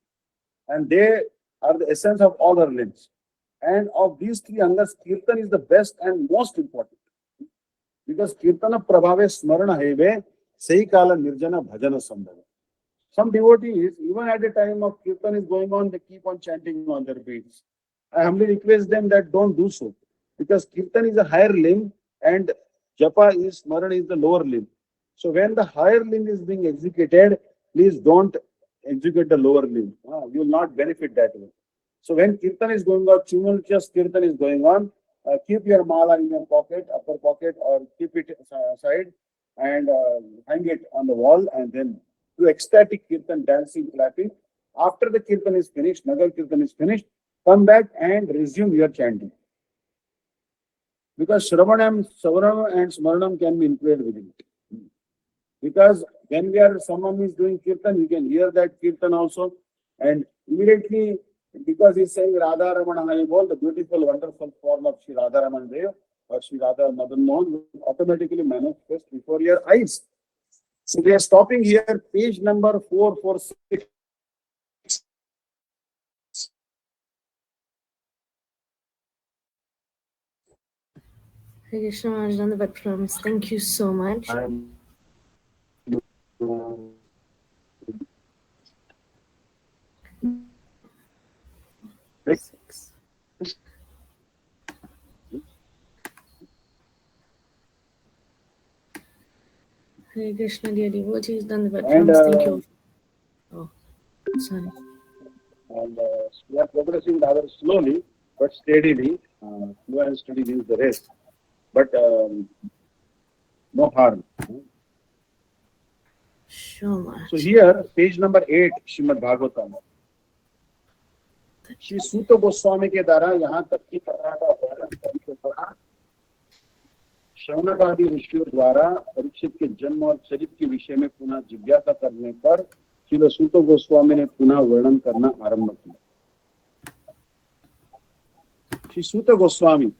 And they are the essence of all our limbs. And of these three angas, kirtan is the best and most important. Because kirtana prabhave smarana heve, sei kala nirjana bhajana sambhava. Some devotees, even at the time of kirtan is going on, they keep on chanting on their beads. I humbly request them that don't do so. Because kirtan is a higher limb and japa is, smarana is the lower limb. So when the higher limb is being executed, please don't execute the lower limb. You will not benefit that way. So when kirtan is going on, tumultuous kirtan is going on, keep your mala in your pocket, upper pocket, or keep it aside and hang it on the wall, and then do ecstatic kirtan, dancing, clapping. After the kirtan is finished, Nagar kirtan is finished, come back and resume your chanting. Because Shravanam, Savaram and Smaranam can be included within it. Because when someone is doing kirtan, you can hear that kirtan also, and immediately, because he's saying Radha Ramana Haribol, the beautiful, wonderful form of Sri Radha Raman Dev or Sri Radha Madan Mohan will automatically manifest before your eyes. So we are stopping here, page number 446. Hare Krishna Maharaj, done the web promise. Thank you so much. Six. Hare Krishna, dear devotees, done the web promise. Thank you. Oh, sorry. And we are progressing rather slowly but steadily. Slow and steady means the rest. But no harm. So much. So here, page number 8, Srimad Bhagavatam. Shri सूत गोस्वामी के द्वारा यहाँ तक की कथा का वर्णन करने के दौरान शौनकादि ऋषियों द्वारा परीक्षित के जन्म और चरित्र के विषय में पुनः जिज्ञासा करने पर श्री सूत गोस्वामी ने पुनः वर्णन करना आरंभ किया. Sri Suta Goswami,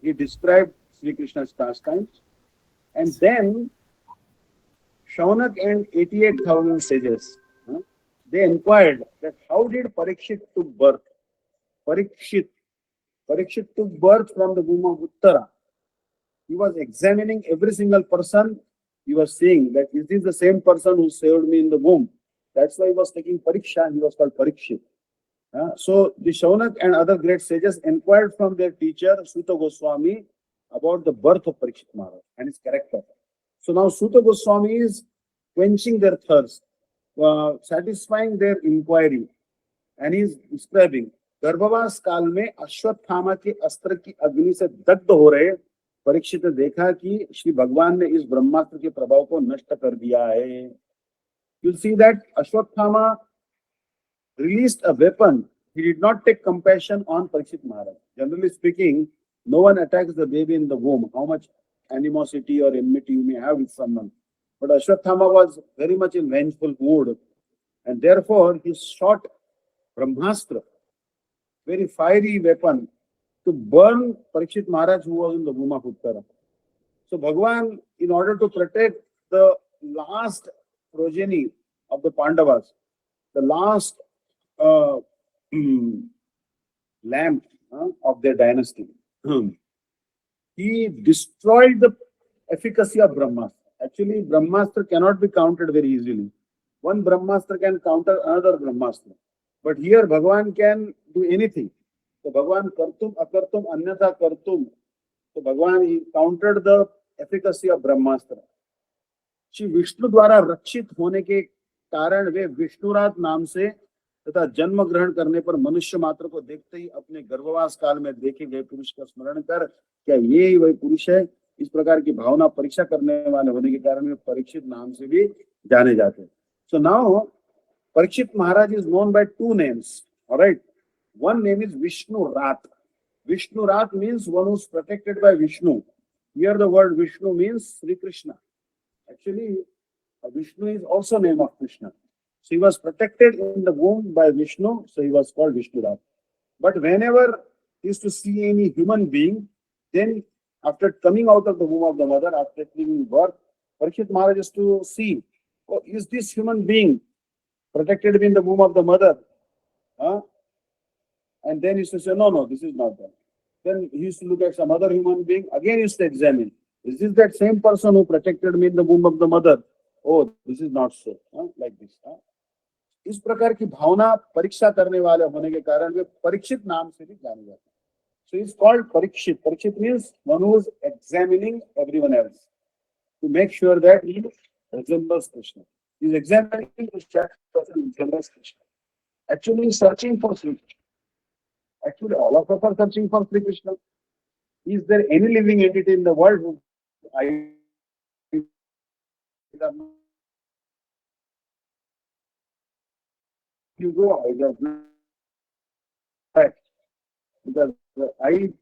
he described Sri Krishna's pastimes, and then Shaunak and 88,000 sages, they inquired that how did Parikshit took birth? Parikshit took birth from the womb of Uttara. He was examining every single person. He was saying that is this the same person who saved me in the womb? That's why he was taking Pariksha. He was called Parikshit. So the Shaunak and other great sages inquired from their teacher Suta Goswami about the birth of Parikshit Maharaj and his character. So now Suta Goswami is quenching their thirst, satisfying their inquiry, and he is describing गर्भवास काल में अश्वत्थामा के अस्त्र की अग्नि से दग्ध हो रहे परीक्षित ने देखा कि श्री भगवान ने इस ब्रह्मास्त्र के प्रभाव को नष्ट कर दिया है. You see that Ashwatthama released a weapon. He did not take compassion on Parikshit Maharaj. Generally speaking, no one attacks the baby in the womb, how much animosity or enmity you may have with someone. But Ashwatthama was very much in vengeful mood, and therefore he shot Brahmastra, very fiery weapon, to burn Parikshit Maharaj who was in the womb of Uttara. So Bhagavan, in order to protect the last progeny of the Pandavas, the last lamp of their dynasty, he destroyed the efficacy of Brahmastra. Actually, Brahmastra cannot be countered very easily. One Brahmastra can counter another Brahmastra. But here Bhagavan can do anything. So Bhagavan kartum akartum anyatha kartum. So Bhagavan, he countered the efficacy of Brahmastra. Shri Vishnu द्वारा रक्षित होने के कारण वे विष्णुराज नाम से तथा जन्म ग्रहण करने पर मनुष्य मात्र को देखते ही अपने गर्भवास काल में देखे गए पुरुष का स्मरण कर क्या ये ही वही पुरुष है, इस प्रकार की भावना परीक्षा करने वाले होने के कारण वे परीक्षित नाम से भी जाने जाते हैं. So now Parikshit Maharaj is known by two names. All right. One name is Vishnu Rat. Vishnu Rat means one who is protected by Vishnu. Here the word Vishnu means Sri Krishna. Actually, Vishnu is also name of Krishna. So he was protected in the womb by Vishnu, so he was called Vishnu Daivata. But whenever he used to see any human being, then after coming out of the womb of the mother, after giving birth, Parikshit Maharaj used to see, oh, is this human being protected in the womb of the mother? Huh? And then he used to say, no, this is not that. Then he used to look at some other human being, again he used to examine, is this that same person who protected me in the womb of the mother? Oh, this is not so. Like this. इस प्रकार की भावना परीक्षा करने वाले होने के कारण वे परीक्षित नाम से भी जाने जाते हैं. So he is called Parikshit. Parikshit means one who is examining everyone else to make sure that he resembles Krishna. He is examining Krishna person resembles Krishna. Actually, he is searching for Sri Krishna. Actually, all of us are searching for Sri Krishna. Is there any living entity in the world who I you go, I just fact because I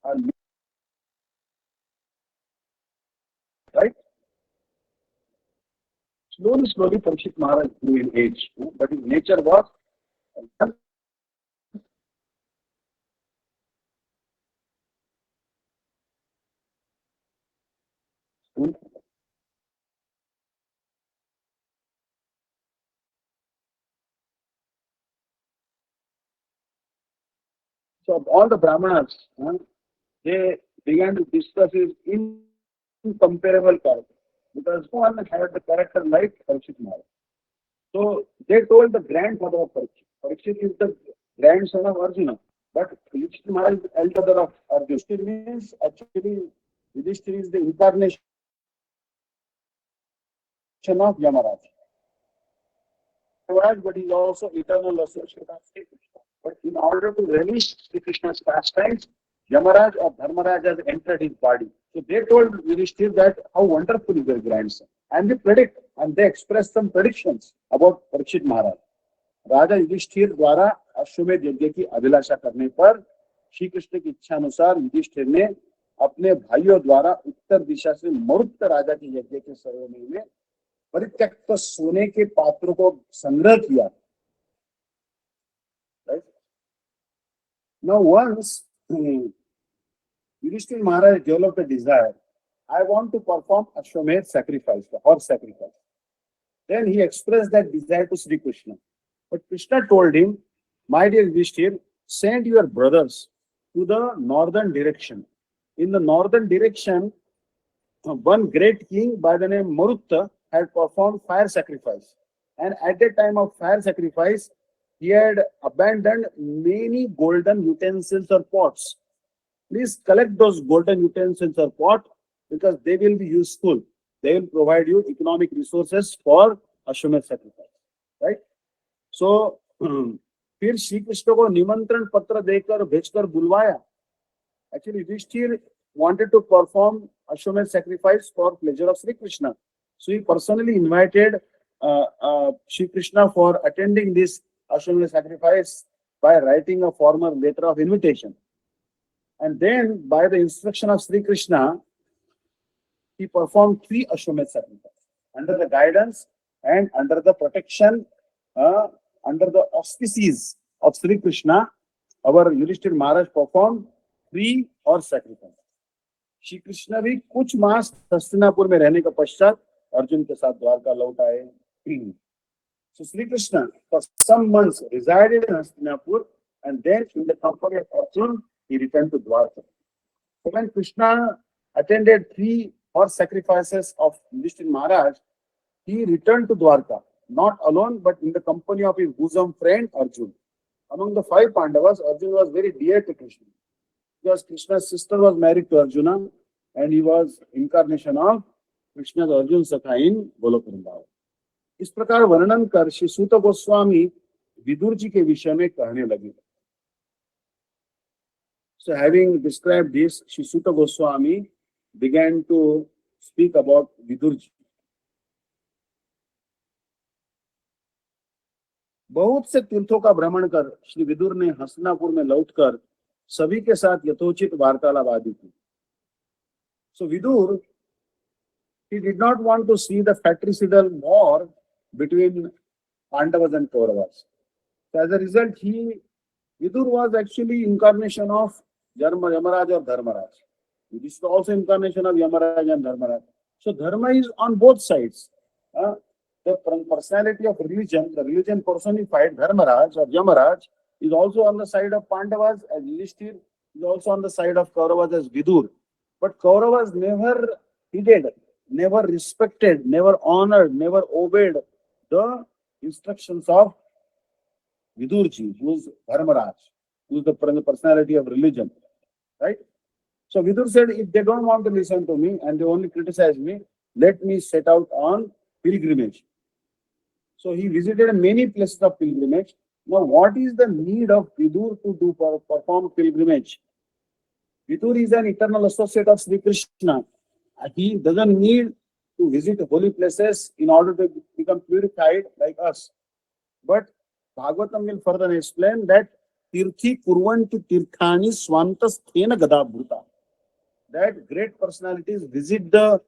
are right. Slowly, Parikshit Maharaj grew in age, but his nature was so all the Brahmanas, they began to discuss his incomparable character because no one had the character like Parikshit Maharaj. So they told the grandfather of Parikshit. Parikshit is the grandson of Arjuna, but Parikshit Maharaj is the elder brother of Arjuna. It means actually Yudhishthira is the incarnation of Yamaraj. But he is also eternal associate of Sri Krishna. But in order to relish Sri Krishna's pastimes, Yamaraj or Dharmaraj has entered his body. So they told Yudhishthira that how wonderful is their grandson. And they predict, and they express some predictions about Parikshit Maharaj. राजा युधिष्ठिर द्वारा अश्वमेध यज्ञ की अभिलाषा करने पर श्री कृष्ण की इच्छा अनुसार युधिष्ठिर ने अपने भाइयों द्वारा उत्तर दिशा से मरुत राजा की यज्ञ के सरोवर में परित्यक्त सोने के पात्रों को संग्रह किया. Right? Now once Yudhishthira Maharaj developed a desire, I want to perform Ashwamedh sacrifice, the horse sacrifice. Then he expressed that desire to Sri Krishna. But Krishna told him, my dear Yudhishthira, send your brothers to the northern direction. In the northern direction, one great king by the name Marutta had performed fire sacrifice. And at the time of fire sacrifice, he had abandoned many golden utensils or pots. Please collect those golden utensils or pot because they will be useful. They will provide you economic resources for Ashwamedh sacrifice. Right? So, फिर श्री कृष्ण को निमंत्रण पत्र देकर भेजकर बुलवाया. Actually, Yudhishthira wanted to perform Ashwamedh sacrifice for pleasure of Sri Krishna. So he personally invited Sri Krishna for attending this Ashwamedh sacrifice by writing a formal letter of invitation. And then, by the instruction of Sri Krishna, he performed 3 Ashwamedh sacrifices under the guidance and under the protection, under the auspices of Sri Krishna. Our Yudhishthira Maharaj performed 3 horse sacrifices. Shri Krishna भी कुछ मास हस्तिनापुर में रहने के पश्चात अर्जुन के साथ द्वारका लौट आए. So Sri Krishna for some months resided in Hastinapur and then in the company of Arjun he returned to Dwarka. So when Krishna attended 3 horse sacrifices of Yudhishthira Maharaj, he returned to Dwarka, not alone but in the company of his bosom friend Arjun. Among the 5 Pandavas, Arjun was very dear to Krishna because Krishna's sister was married to Arjuna and he was incarnation of Krishna's Arjun Sakha in Golok Vrindavan. इस प्रकार वर्णन कर श्री सूत गोस्वामी विदुर जी के विषय में कहने लगे. So having described this, Shri Suta Goswami began to speak about Vidurji. बहुत से तीर्थों का भ्रमण कर श्री विदुर ने हस्तिनापुर में लौटकर सभी के साथ यथोचित वार्तालाप आदि की. So Vidur, he did not want to see the fratricidal war between Pandavas and Kauravas. So as a result, Vidur was actually incarnation of Yamaraj or Dharmaraj. This is also incarnation of Yamaraj and Dharmaraj. So Dharma is on both sides. Uh, the personality of religion, the religion personified Dharmaraj or Yamaraj, is also on the side of Pandavas as Yudhishthir, is also on the side of Kauravas as Vidur. But Kauravas never heeded, never respected, never honored, never obeyed the instructions of Vidurji, who is Dharmaraj, who is the personality of religion, right? So Vidur said, if they don't want to listen to me and they only criticize me, let me set out on pilgrimage. So he visited many places of pilgrimage. Now, what is the need of Vidur to perform pilgrimage? Vidur is an eternal associate of Sri Krishna. He doesn't need to visit holy places in order to become purified like us. But Bhagavatam will further explain that Tirthi Kurvanti Tirthani Swantasthena Gadabhuta. That great personalities visit the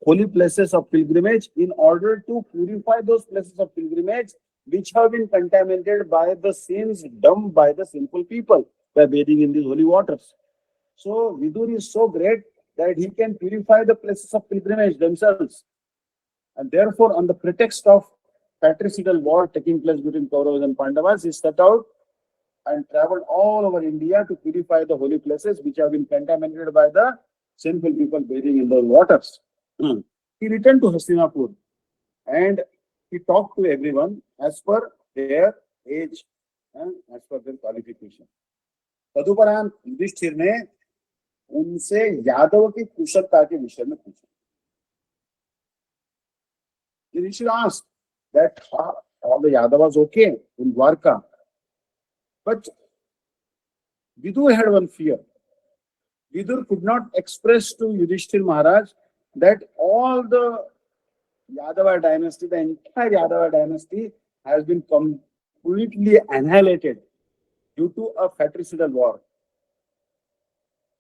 holy places of pilgrimage in order to purify those places of pilgrimage which have been contaminated by the sins done by the sinful people by bathing in these holy waters. So Vidur is so great that he can purify the places of pilgrimage themselves. And therefore, on the pretext of fratricidal war taking place between Kauravas and Pandavas, he set out and traveled all over India to purify the holy places which have been contaminated by the sinful people bathing in those waters. He returned to Hastinapur and he talked to everyone as per their age and as per their qualification. तदुपरांत युधिष्ठिर ने उनसे यादव की कुशलता के विषय में पूछा. Yudhishthira asked that all the Yadavas okay in Dwarka. But Vidur had one fear. Vidur could not express to Yudhishthir Maharaj that all the Yadava dynasty, the entire Yadava dynasty has been completely annihilated due to a fratricidal war.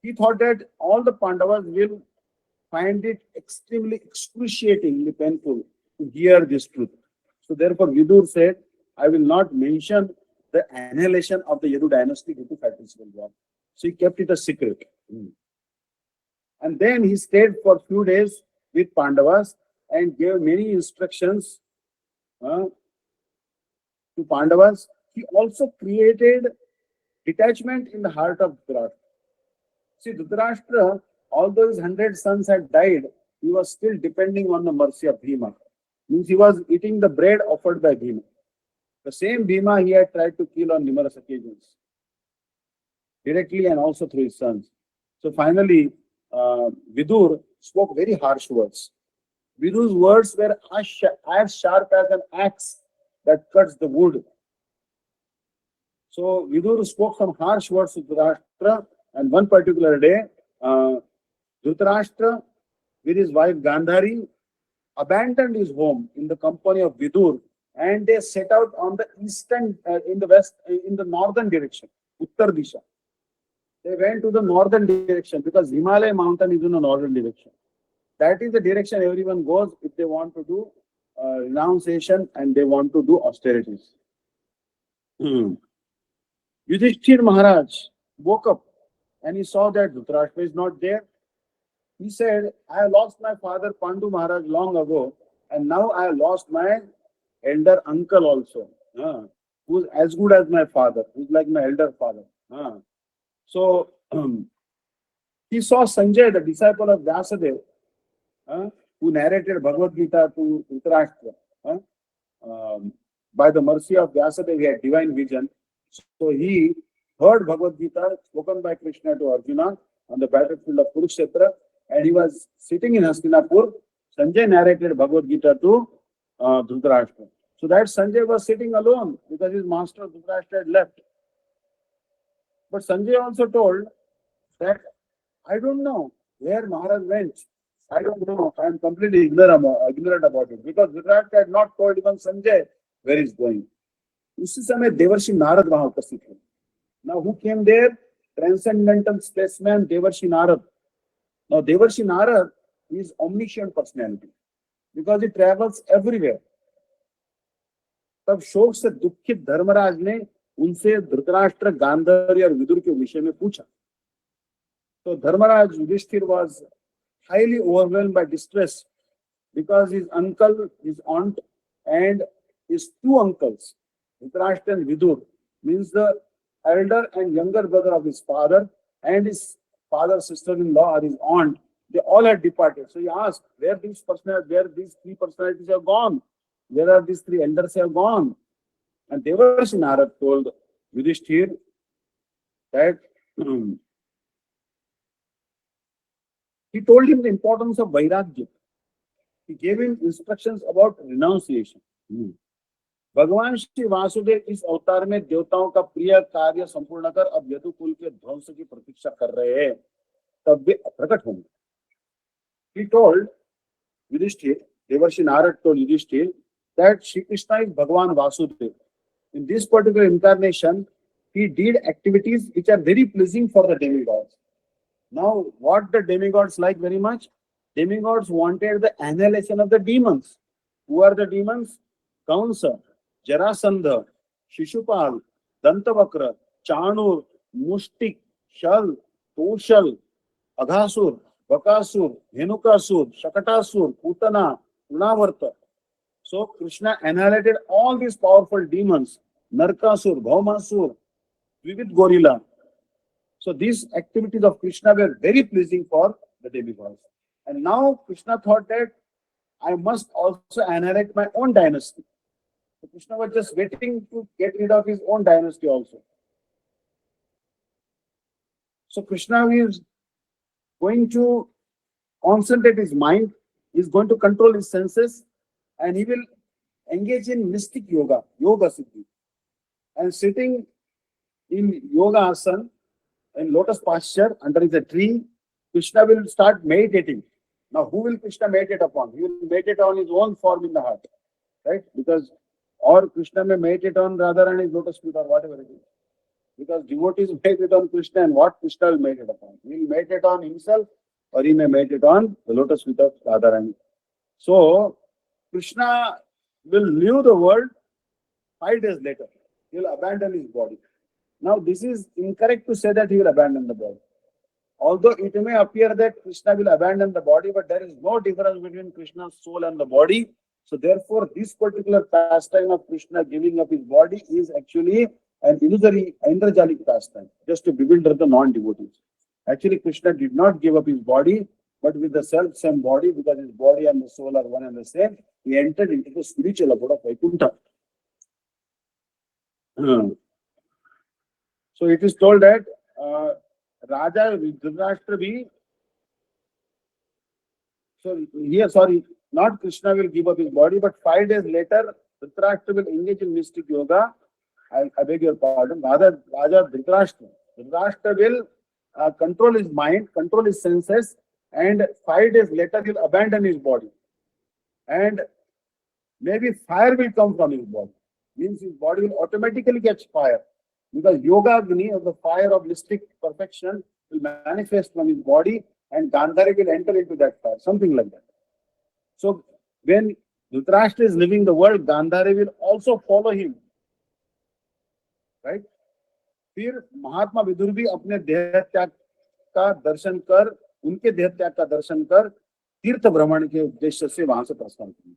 He thought that all the Pandavas will find it extremely excruciatingly painful to hear this truth. So therefore Vidur said, I will not mention the annihilation of the Yadu dynasty due to fratricidal war. So he kept it a secret. And then he stayed for a few days with Pandavas and gave many instructions to Pandavas. He also created detachment in the heart of Dhritarashtra. See, Dhritarashtra, although his 100 sons had died, he was still depending on the mercy of Bhima. Means he was eating the bread offered by Bhima. The same Bhima he had tried to kill on numerous occasions, directly and also through his sons. So finally, Vidur spoke very harsh words. Vidur's words were as sharp as an axe that cuts the wood. So Vidur spoke some harsh words to Dhritarashtra, and one particular day, Dhritarashtra with his wife Gandhari abandoned his home in the company of Vidur, and they set out on the eastern, in the northern direction, Uttar Disha. They went to the northern direction because Himalaya mountain is in the northern direction. That is the direction everyone goes if they want to do renunciation and they want to do austerities. Yudhishthir Maharaj woke up and he saw that Dhritarashtra is not there. He said, I lost my father Pandu Maharaj long ago, and now I lost my elder uncle also, who's as good as my father, who's like my elder father. So he saw Sanjay, the disciple of Vyasadeva, who narrated Bhagavad Gita to Dhritarashtra. By the mercy of Vyasadeva, he had divine vision. So he heard Bhagavad Gita spoken by Krishna to Arjuna on the battlefield of Kurukshetra, and he was sitting in Hastinapur. Sanjay narrated Bhagavad Gita to Dhritarashtra. So that Sanjay was sitting alone because his master Dhritarashtra had left. But Sanjay also told that I don't know where Maharaj went. I don't know. I am completely ignorant about it because Dhritarashtra had not told even Sanjay where he is going. उसी समय देवर्षि नारद वहां उपस्थित थे. Now who came there? Transcendental spaceman Devarshi Narad. Now, Devarshi Narad is omniscient personality because he travels everywhere. तब शोक से दुखित धर्मराज ने उनसे धृतराष्ट्र, गांधारी और विदुर के विषय में पूछा. So Dharmaraj Yudhishthir was highly overwhelmed by distress because his uncle, his aunt, and his two uncles, Dhritarashtra and Vidur, means the elder and younger brother of his father and his father's sister-in-law or his aunt, they all had departed. So he asked, where these three personalities have gone? Where are these three elders have gone? And Devarshi Narad told Yudhishthir that he told him the importance of Vairagya. He gave him instructions about renunciation. भगवान श्री वासुदेव इस अवतार में देवताओं का प्रिय कार्य संपूर्ण कर अब यदुकुल के ध्वंस की प्रतीक्षा कर रहे हैं, तब वे प्रकट होंगे. He told Yudhishthir, Devarshi Narad told Yudhishthir that Shri Krishna is Bhagavan Vasudeva. In this particular incarnation, he did activities which are very pleasing for the demigods. Now, what the demigods like very much? Demigods wanted the annihilation of the demons. Who are the demons? Kaunsa, Jarasandha, Shishupal, Dantavakra, Chanur, Mushtik, Shal, Toshal, Aghasur, Bakasur, Dhenukasur, Shakatasur, Putana, Unavarta. So Krishna annihilated all these powerful demons, Narkasur, Bhaumasur, Vivid Gorilla. So these activities of Krishna were very pleasing for the demigods. And now Krishna thought that I must also annihilate my own dynasty. So Krishna was just waiting to get rid of his own dynasty also. So Krishna is going to concentrate his mind, he is going to control his senses, and he will engage in mystic yoga, yoga siddhi. And sitting in yoga asana, in lotus posture under the tree, Krishna will start meditating. Now, who will Krishna meditate upon? He will meditate on his own form in the heart, right? Because, or Krishna may meditate on Radharani's lotus feet or whatever it is. Because devotees meditate on Krishna, and what Krishna will meditate upon? He will meditate on himself, or he may meditate on the lotus feet of Radharani. So, Krishna will leave the world 5 days later. He will abandon his body. Now, this is incorrect to say that he will abandon the body. Although it may appear that Krishna will abandon the body, but there is no difference between Krishna's soul and the body. So therefore, this particular pastime of Krishna giving up his body is actually an illusory, indrajalic pastime, just to bewilder the non-devotees. Actually, Krishna did not give up his body, but with the self-same body, because his body and the soul are one and the same, he entered into the spiritual abode of Vaikuntha. So it is told that Raja Dhritarashtra bhi, so here, sorry, not Krishna will give up his body, but 5 days later, Dhritarashtra will engage in mystic yoga. I beg your pardon. Rather, Raja Dhritarashtra will control his mind, control his senses, and 5 days later he will abandon his body. And maybe fire will come from his body. Means his body will automatically catch fire. Because Yoga Agni, of the fire of mystic perfection, will manifest from his body, and Gandhari will enter into that fire, something like that. So when Dhritarashtra is leaving the world, Gandhari will also follow him. Right? फिर महात्मा विदुर भी अपने देह त्याग का दर्शन कर, उनके देह त्याग का दर्शन कर तीर्थ भ्रमण के उद्देश्य से वहां से प्रस्थान करेंगे.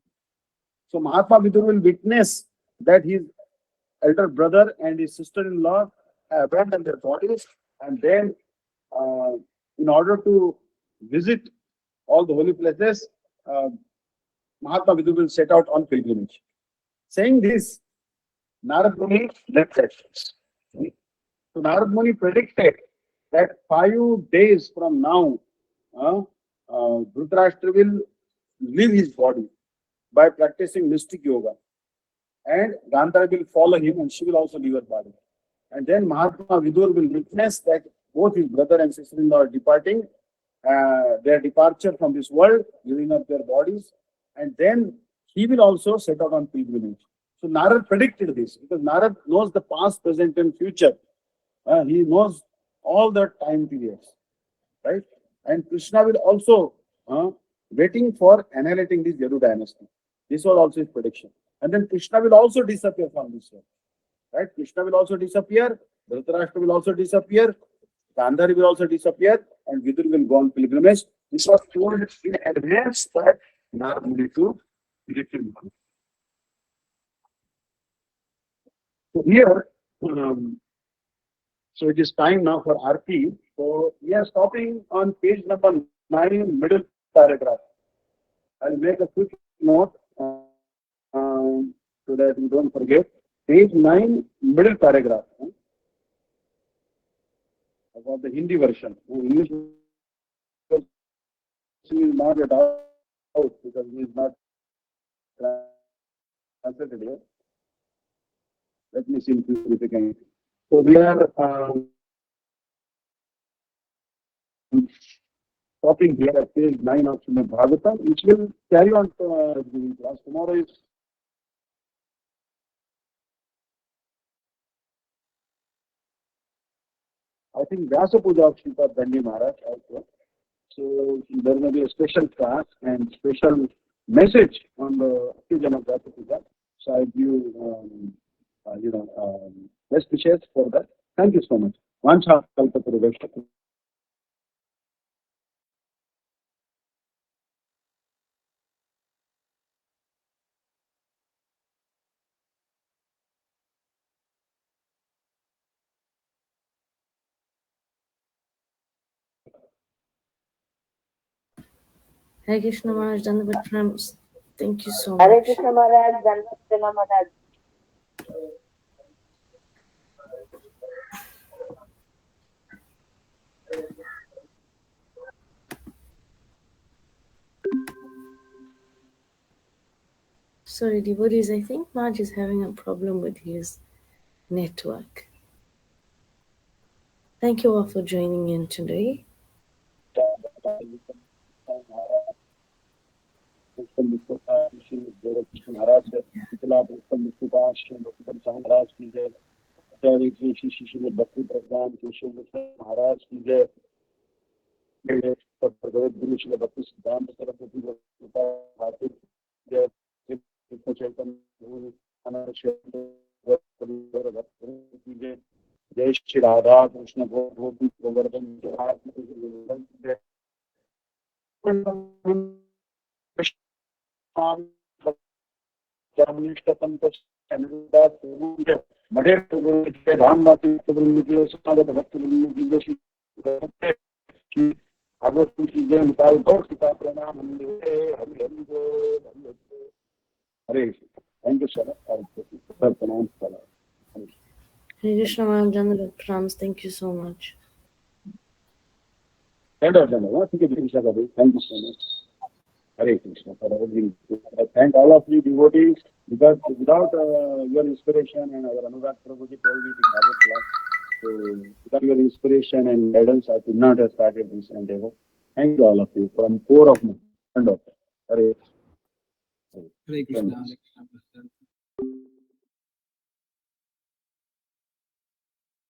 So Mahatma Vidur will witness that his elder brother and his sister-in-law have abandoned their bodies, and then in order to visit all the holy places, Mahatma Vidur will set out on pilgrimage. Saying this, Narad Muni left that place. So Narad Muni predicted that 5 days from now, Dhritarashtra will leave his body by practicing mystic yoga. And Gandhari will follow him, and she will also leave her body. And then Mahatma Vidur will witness that both his brother and sister-in-law are departing, their departure from this world, giving up their bodies, and then he will also set out on pilgrimage. So Narad predicted this, because Narad knows the past, present, and future. He knows all the time periods, right? And Krishna will also waiting for annihilating this Yadu dynasty. This was also his prediction. And then Krishna will also disappear from this world. Right? Krishna will also disappear, Dhritarashtra will also disappear, Gandhari will also disappear, and Vidur will go on pilgrimage. This was told in advance that Narad Muni to visit him. So here, so it is time now for RP. So we are stopping on page number 9, middle paragraph. I'll make a quick note so that you don't forget. Page 9, middle paragraph. About the Hindi version. English version is not yet out because it is not translated here. Let me see if we can. So we are stopping here at page 9 of Srimad Bhagavatam, which will carry on the class. Tomorrow is I think Vyasa Puja of Sripad Dandi Maharaj also. So there may be a special class and special message on the occasion of Vyasa Puja. So I give best wishes for that. Thank you so much. Vancha Kalpataruvekshya. Hare Krishna Maharaj, Dandavat Pranams. Thank you so Hare much. Krishna Maharaj, Dandavat Maharaj. Sorry, devotees, I think Maharaj is having a problem with his network. Thank you all for joining in today. जय श्री राधा कृष्ण गोपी गोवर्धन हरे thank you sir प्रणाम sir Hare Krishna Maharaj, Dandavat Pranams. Thank you so much. Thank you so much. Hare Krishna for everything. I thank all of you devotees because without your inspiration and our Anurag Prabhuji told me to have a class. So without your inspiration and guidance, I could not have started this endeavor. Thank you all of you from core of my hand. Hare Hare Krishna.